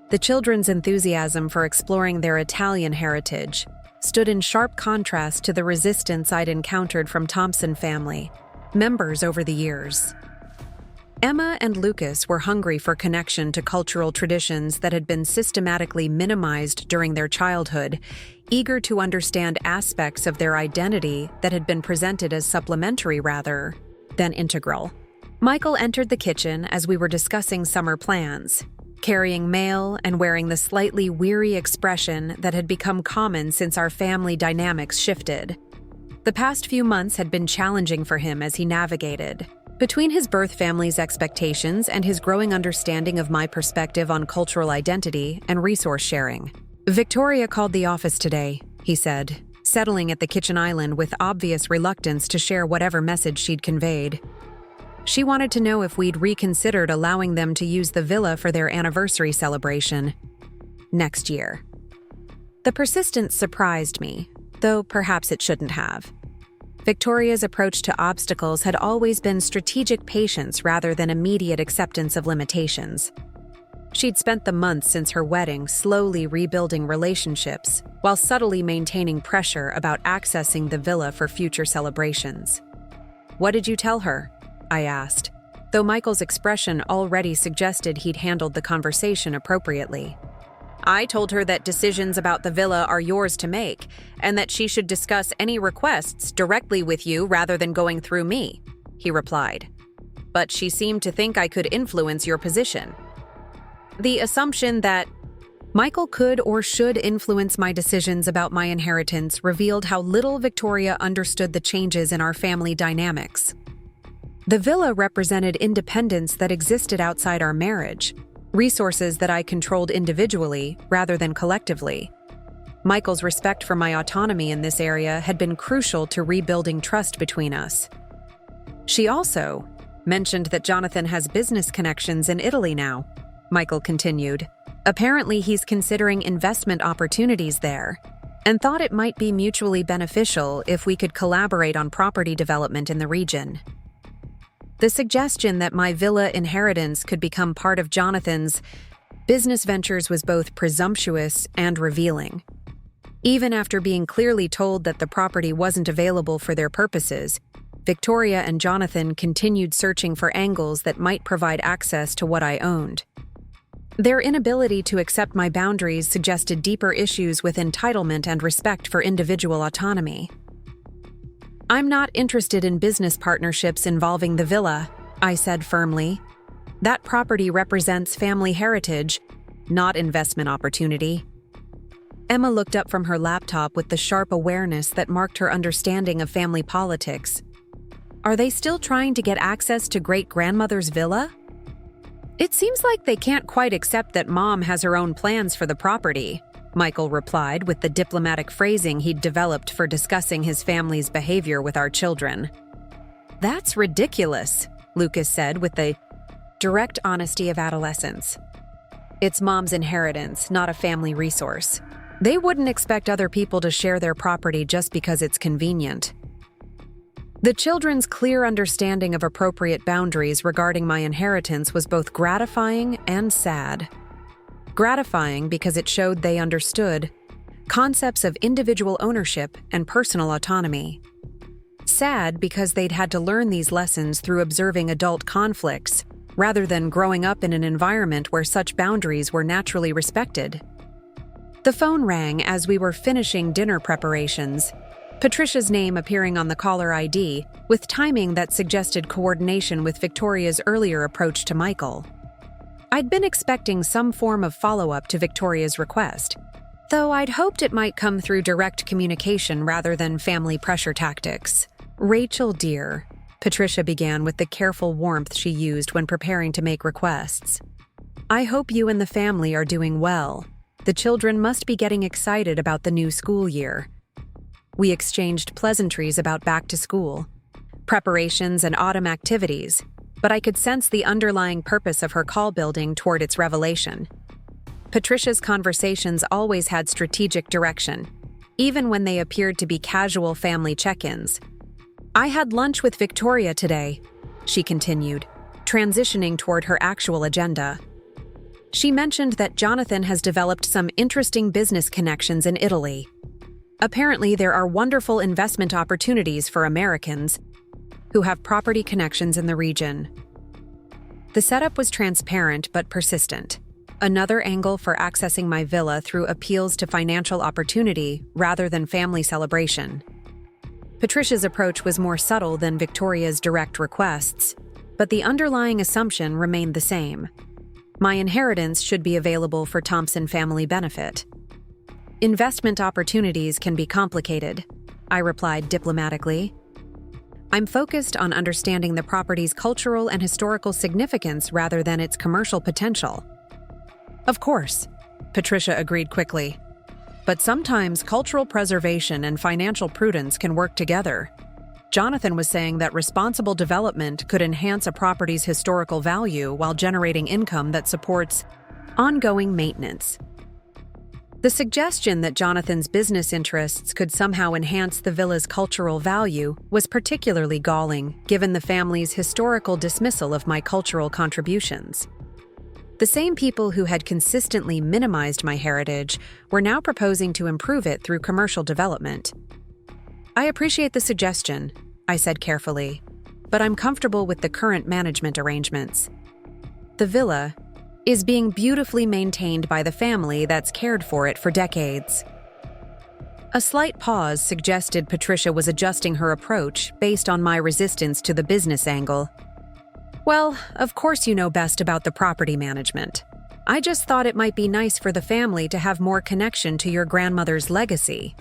S1: The children's enthusiasm for exploring their Italian heritage stood in sharp contrast to the resistance I'd encountered from Thompson family members over the years. Emma and Lucas were hungry for connection to cultural traditions that had been systematically minimized during their childhood, eager to understand aspects of their identity that had been presented as supplementary rather than integral. Michael entered the kitchen as we were discussing summer plans, carrying mail and wearing the slightly weary expression that had become common since our family dynamics shifted. The past few months had been challenging for him as he navigated between his birth family's expectations and his growing understanding of my perspective on cultural identity and resource sharing. "Victoria called the office today," he said, settling at the kitchen island with obvious reluctance to share whatever message she'd conveyed. "She wanted to know if we'd reconsidered allowing them to use the villa for their anniversary celebration next year." The persistence surprised me, though perhaps it shouldn't have. Victoria's approach to obstacles had always been strategic patience rather than immediate acceptance of limitations. She'd spent the months since her wedding slowly rebuilding relationships while subtly maintaining pressure about accessing the villa for future celebrations. "What did you tell her?" I asked, though Michael's expression already suggested he'd handled the conversation appropriately. "I told her that decisions about the villa are yours to make, and that she should discuss any requests directly with you rather than going through me," he replied. "But she seemed to think I could influence your position. The assumption that Michael could or should influence my decisions about my inheritance revealed how little Victoria understood the changes in our family dynamics. The villa represented independence that existed outside our marriage, resources that I controlled individually rather than collectively. Michael's respect for my autonomy in this area had been crucial to rebuilding trust between us. She also mentioned that Jonathan has business connections in Italy now," Michael continued. "Apparently he's considering investment opportunities there, and thought it might be mutually beneficial if we could collaborate on property development in the region." The suggestion that my villa inheritance could become part of Jonathan's business ventures was both presumptuous and revealing. Even after being clearly told that the property wasn't available for their purposes, Victoria and Jonathan continued searching for angles that might provide access to what I owned. Their inability to accept my boundaries suggested deeper issues with entitlement and respect for individual autonomy. "I'm not interested in business partnerships involving the villa," I said firmly. That property represents family heritage, not investment opportunity. Emma looked up from her laptop with the sharp awareness that marked her understanding of family politics. Are they still trying to get access to great-grandmother's villa? It seems like they can't quite accept that Mom has her own plans for the property, Michael replied with the diplomatic phrasing he'd developed for discussing his family's behavior with our children. That's ridiculous, Lucas said with the direct honesty of adolescence. It's Mom's inheritance, not a family resource. They wouldn't expect other people to share their property just because it's convenient. The children's clear understanding of appropriate boundaries regarding my inheritance was both gratifying and sad. Gratifying because it showed they understood concepts of individual ownership and personal autonomy. Sad because they'd had to learn these lessons through observing adult conflicts, rather than growing up in an environment where such boundaries were naturally respected. The phone rang as we were finishing dinner preparations, Patricia's name appearing on the caller ID, with timing that suggested coordination with Victoria's earlier approach to Michael. I'd been expecting some form of follow-up to Victoria's request, though I'd hoped it might come through direct communication rather than family pressure tactics. Rachel, dear, Patricia began with the careful warmth she used when preparing to make requests. I hope you and the family are doing well. The children must be getting excited about the new school year. We exchanged pleasantries about back to school, preparations and autumn activities, but I could sense the underlying purpose of her call building toward its revelation. Patricia's conversations always had strategic direction, even when they appeared to be casual family check-ins. I had lunch with Victoria today, she continued, transitioning toward her actual agenda. She mentioned that Jonathan has developed some interesting business connections in Italy. Apparently, there are wonderful investment opportunities for Americans who have property connections in the region. The setup was transparent but persistent. Another angle for accessing my villa through appeals to financial opportunity rather than family celebration. Patricia's approach was more subtle than Victoria's direct requests, but the underlying assumption remained the same. My inheritance should be available for Thompson family benefit. Investment opportunities can be complicated, I replied diplomatically. I'm focused on understanding the property's cultural and historical significance rather than its commercial potential. Of course, Patricia agreed quickly. But sometimes cultural preservation and financial prudence can work together. Jonathan was saying that responsible development could enhance a property's historical value while generating income that supports ongoing maintenance. The suggestion that Jonathan's business interests could somehow enhance the villa's cultural value was particularly galling, given the family's historical dismissal of my cultural contributions. The same people who had consistently minimized my heritage were now proposing to improve it through commercial development. I appreciate the suggestion, I said carefully, but I'm comfortable with the current management arrangements. The villa is being beautifully maintained by the family that's cared for it for decades. A slight pause suggested Patricia was adjusting her approach based on my resistance to the business angle. Well, of course you know best about the property management. I just thought it might be nice for the family to have more connection to your grandmother's legacy.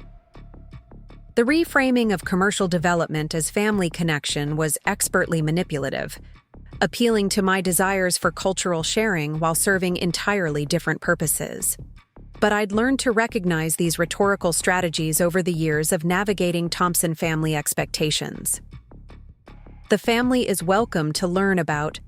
S1: The reframing of commercial development as family connection was expertly manipulative, appealing to my desires for cultural sharing while serving entirely different purposes. But I'd learned to recognize these rhetorical strategies over the years of navigating Thompson family expectations. The family is welcome to learn about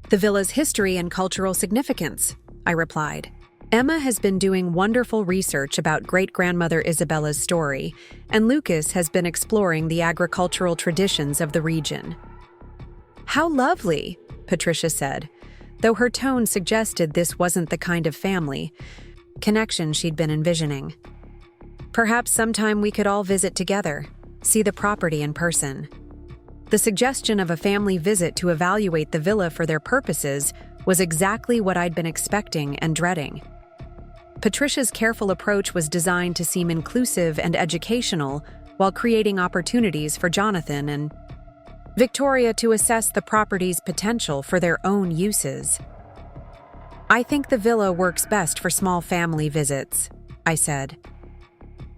S1: the villa's history and cultural significance, I replied. Emma has been doing wonderful research about great-grandmother Isabella's story, and Lucas has been exploring the agricultural traditions of the region. How lovely, Patricia said, though her tone suggested this wasn't the kind of family connection she'd been envisioning. Perhaps sometime we could all visit together, see the property in person. The suggestion of a family visit to evaluate the villa for their purposes was exactly what I'd been expecting and dreading. Patricia's careful approach was designed to seem inclusive and educational while creating opportunities for Jonathan and Victoria to assess the property's potential for their own uses. I think the villa works best for small family visits, I said.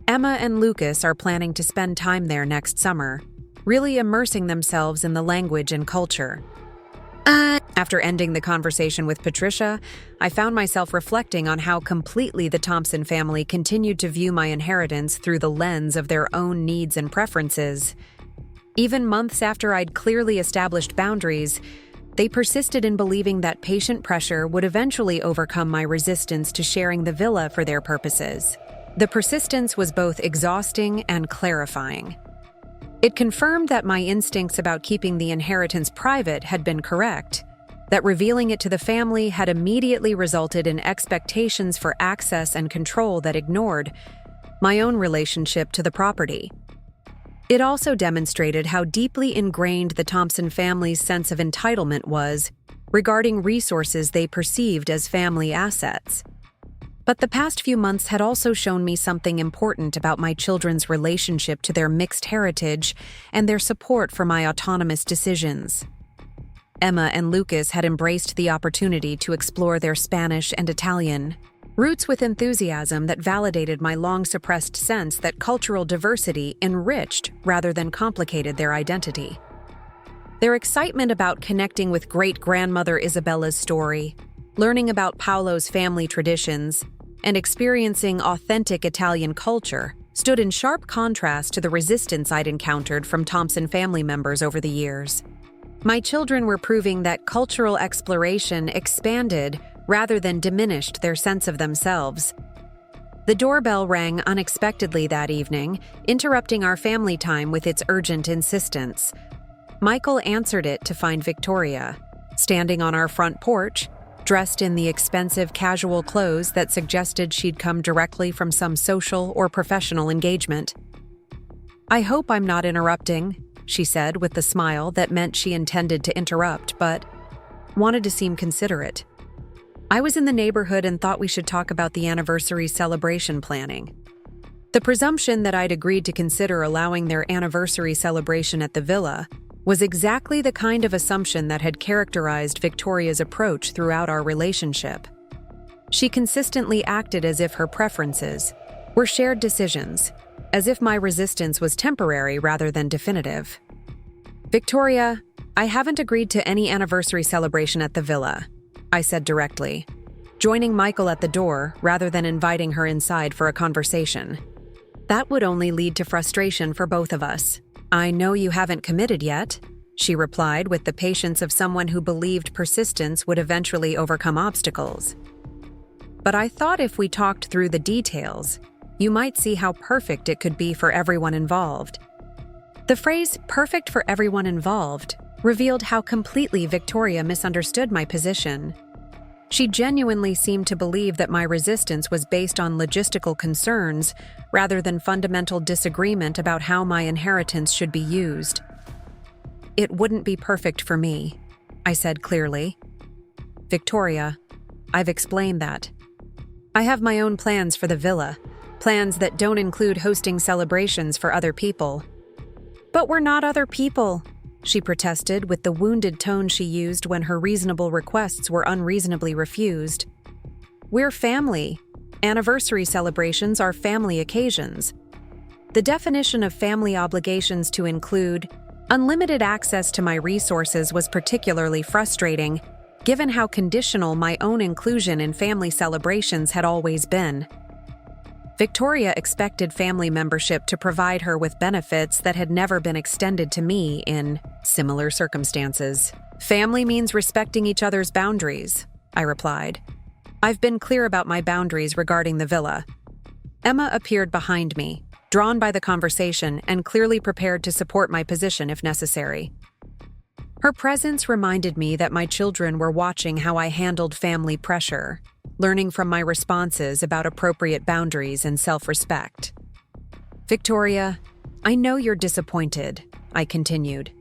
S1: Emma and Lucas are planning to spend time there next summer, really immersing themselves in the language and culture. After ending the conversation with Patricia, I found myself reflecting on how completely the Thompson family continued to view my inheritance through the lens of their own needs and preferences. Even months after I'd clearly established boundaries, they persisted in believing that patient pressure would eventually overcome my resistance to sharing the villa for their purposes. The persistence was both exhausting and clarifying. It confirmed that my instincts about keeping the inheritance private had been correct, that revealing it to the family had immediately resulted in expectations for access and control that ignored my own relationship to the property. It also demonstrated how deeply ingrained the Thompson family's sense of entitlement was regarding resources they perceived as family assets. But the past few months had also shown me something important about my children's relationship to their mixed heritage and their support for my autonomous decisions. Emma and Lucas had embraced the opportunity to explore their Spanish and Italian roots with enthusiasm that validated my long-suppressed sense that cultural diversity enriched rather than complicated their identity. Their excitement about connecting with great-grandmother Isabella's story, learning about Paolo's family traditions, and experiencing authentic Italian culture stood in sharp contrast to the resistance I'd encountered from Thompson family members over the years. My children were proving that cultural exploration expanded rather than diminished their sense of themselves. The doorbell rang unexpectedly that evening, interrupting our family time with its urgent insistence. Michael answered it to find Victoria, standing on our front porch, dressed in the expensive casual clothes that suggested she'd come directly from some social or professional engagement. "I hope I'm not interrupting," she said with the smile that meant she intended to interrupt, but wanted to seem considerate. "I was in the neighborhood and thought we should talk about the anniversary celebration planning." The presumption that I'd agreed to consider allowing their anniversary celebration at the villa was exactly the kind of assumption that had characterized Victoria's approach throughout our relationship. She consistently acted as if her preferences were shared decisions, as if my resistance was temporary rather than definitive. "Victoria, I haven't agreed to any anniversary celebration at the villa," I said directly, joining Michael at the door rather than inviting her inside for a conversation. "That would only lead to frustration for both of us." "I know you haven't committed yet," she replied with the patience of someone who believed persistence would eventually overcome obstacles. "But I thought if we talked through the details, you might see how perfect it could be for everyone involved." The phrase "perfect for everyone involved" revealed how completely Victoria misunderstood my position. She genuinely seemed to believe that my resistance was based on logistical concerns rather than fundamental disagreement about how my inheritance should be used. "It wouldn't be perfect for me," I said clearly. "Victoria, I've explained that. I have my own plans for the villa, plans that don't include hosting celebrations for other people." "But we're not other people," she protested with the wounded tone she used when her reasonable requests were unreasonably refused. "We're family. Anniversary celebrations are family occasions." The definition of family obligations to include unlimited access to my resources was particularly frustrating, given how conditional my own inclusion in family celebrations had always been. Victoria expected family membership to provide her with benefits that had never been extended to me in similar circumstances. "Family means respecting each other's boundaries," I replied. "I've been clear about my boundaries regarding the villa." Emma appeared behind me, drawn by the conversation and clearly prepared to support my position if necessary. Her presence reminded me that my children were watching how I handled family pressure, learning from my responses about appropriate boundaries and self-respect. "Victoria, I know you're disappointed," I continued,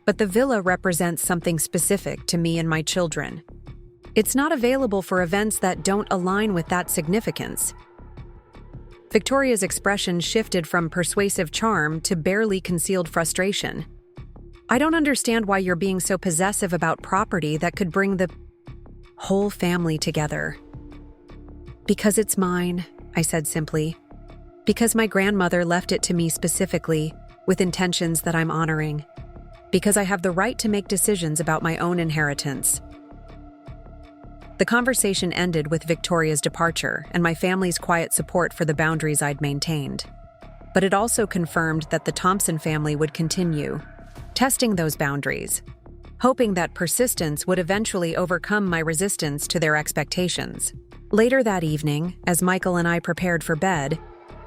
S1: "but the villa represents something specific to me and my children. It's not available for events that don't align with that significance." Victoria's expression shifted from persuasive charm to barely concealed frustration. I don't understand why you're being so possessive about property that could bring the whole family together. Because it's mine, I said simply. Because my grandmother left it to me specifically, with intentions that I'm honoring. Because I have the right to make decisions about my own inheritance. The conversation ended with Victoria's departure and my family's quiet support for the boundaries I'd maintained. But it also confirmed that the Thompson family would continue, testing those boundaries, hoping that persistence would eventually overcome my resistance to their expectations. Later that evening, as Michael and I prepared for bed,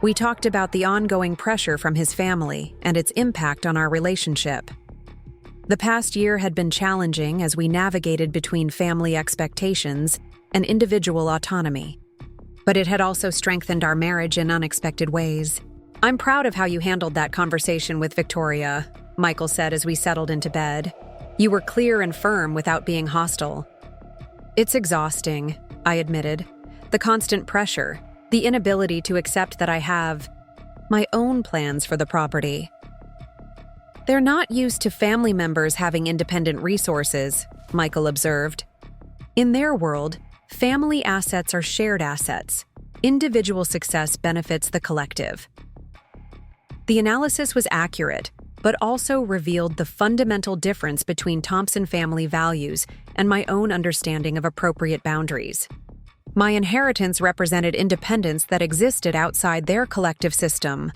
S1: we talked about the ongoing pressure from his family and its impact on our relationship. The past year had been challenging as we navigated between family expectations and individual autonomy. But it had also strengthened our marriage in unexpected ways. I'm proud of how you handled that conversation with Victoria, Michael said as we settled into bed. You were clear and firm without being hostile. It's exhausting, I admitted. The constant pressure, the inability to accept that I have my own plans for the property. They're not used to family members having independent resources, Michael observed. In their world, family assets are shared assets. Individual success benefits the collective. The analysis was accurate, but also revealed the fundamental difference between Thompson family values and my own understanding of appropriate boundaries. My inheritance represented independence that existed outside their collective system,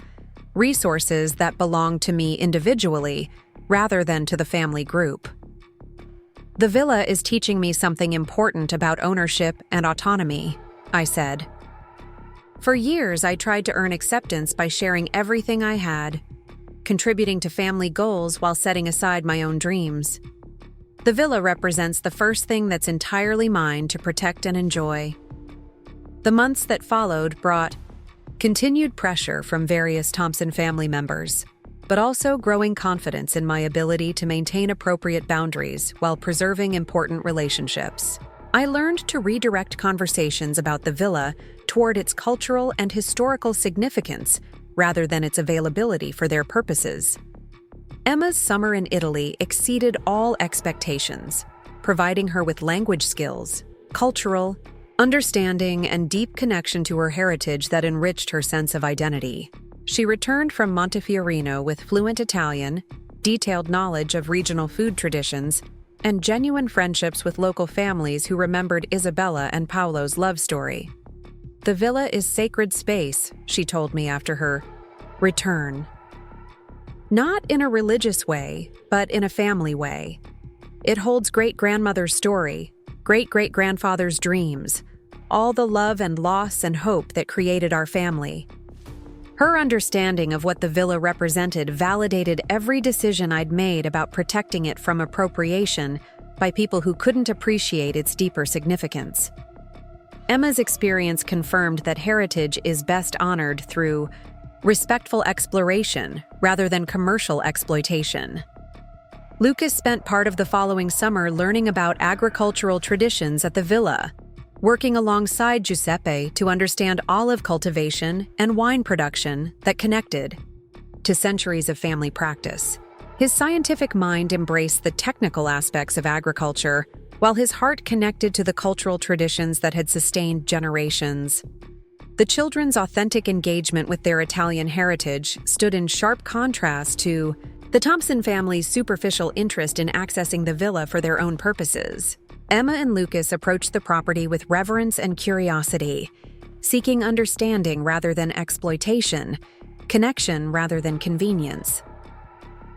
S1: resources that belonged to me individually rather than to the family group. The villa is teaching me something important about ownership and autonomy, I said. For years, I tried to earn acceptance by sharing everything I had, contributing to family goals while setting aside my own dreams. The villa represents the first thing that's entirely mine to protect and enjoy. The months that followed brought continued pressure from various Thompson family members, but also growing confidence in my ability to maintain appropriate boundaries while preserving important relationships. I learned to redirect conversations about the villa toward its cultural and historical significance rather than its availability for their purposes. Emma's summer in Italy exceeded all expectations, providing her with language skills, cultural understanding, and deep connection to her heritage that enriched her sense of identity. She returned from Montefiorino with fluent Italian, detailed knowledge of regional food traditions, and genuine friendships with local families who remembered Isabella and Paolo's love story. The villa is sacred space, she told me after her return. Not in a religious way, but in a family way. It holds great-grandmother's story, great-great-grandfather's dreams, all the love and loss and hope that created our family. Her understanding of what the villa represented validated every decision I'd made about protecting it from appropriation by people who couldn't appreciate its deeper significance. Emma's experience confirmed that heritage is best honored through respectful exploration rather than commercial exploitation. Lucas spent part of the following summer learning about agricultural traditions at the villa, working alongside Giuseppe to understand olive cultivation and wine production that connected to centuries of family practice. His scientific mind embraced the technical aspects of agriculture, while his heart connected to the cultural traditions that had sustained generations. The children's authentic engagement with their Italian heritage stood in sharp contrast to the Thompson family's superficial interest in accessing the villa for their own purposes. Emma and Lucas approached the property with reverence and curiosity, seeking understanding rather than exploitation, connection rather than convenience.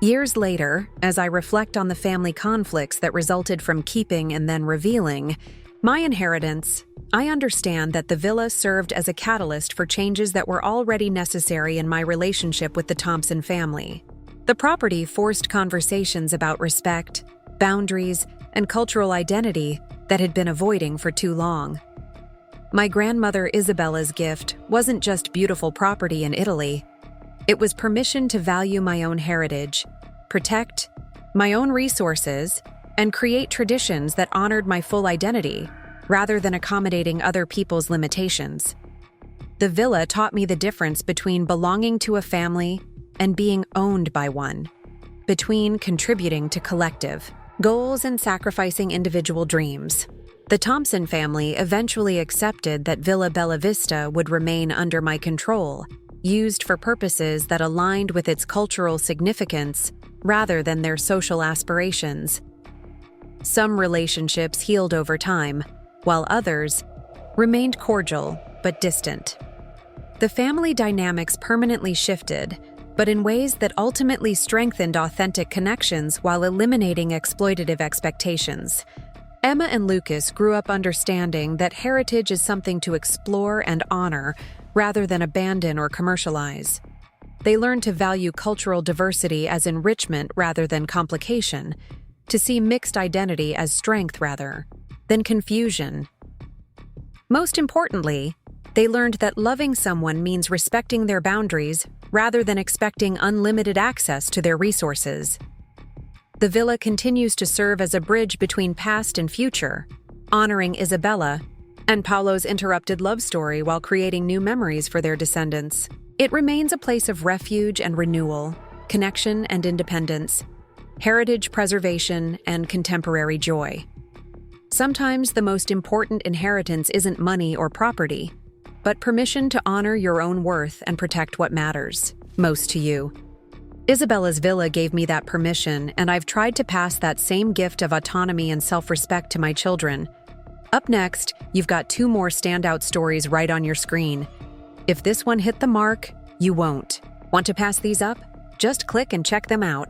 S1: Years later, as I reflect on the family conflicts that resulted from keeping and then revealing my inheritance, I understand that the villa served as a catalyst for changes that were already necessary in my relationship with the Thompson family. The property forced conversations about respect, boundaries, and cultural identity that had been avoiding for too long. My grandmother Isabella's gift wasn't just beautiful property in Italy. It was permission to value my own heritage, protect my own resources, and create traditions that honored my full identity, rather than accommodating other people's limitations. The villa taught me the difference between belonging to a family and being owned by one. between contributing to collective goals and sacrificing individual dreams. The Thompson family eventually accepted that Villa Bella Vista would remain under my control, used for purposes that aligned with its cultural significance rather than their social aspirations. Some relationships healed over time, while others remained cordial but distant. The family dynamics permanently shifted, but in ways that ultimately strengthened authentic connections while eliminating exploitative expectations. Emma and Lucas grew up understanding that heritage is something to explore and honor rather than abandon or commercialize. They learned to value cultural diversity as enrichment rather than complication, to see mixed identity as strength rather than confusion. Most importantly, they learned that loving someone means respecting their boundaries rather than expecting unlimited access to their resources. The villa continues to serve as a bridge between past and future, honoring Isabella and Paolo's interrupted love story while creating new memories for their descendants. It remains a place of refuge and renewal, connection and independence, heritage preservation and contemporary joy. Sometimes the most important inheritance isn't money or property, but permission to honor your own worth and protect what matters most to you. Isabella's villa gave me that permission, and I've tried to pass that same gift of autonomy and self-respect to my children. Up next, you've got 2 more standout stories right on your screen. If this one hit the mark, you won't. Want to pass these up? Just click and check them out.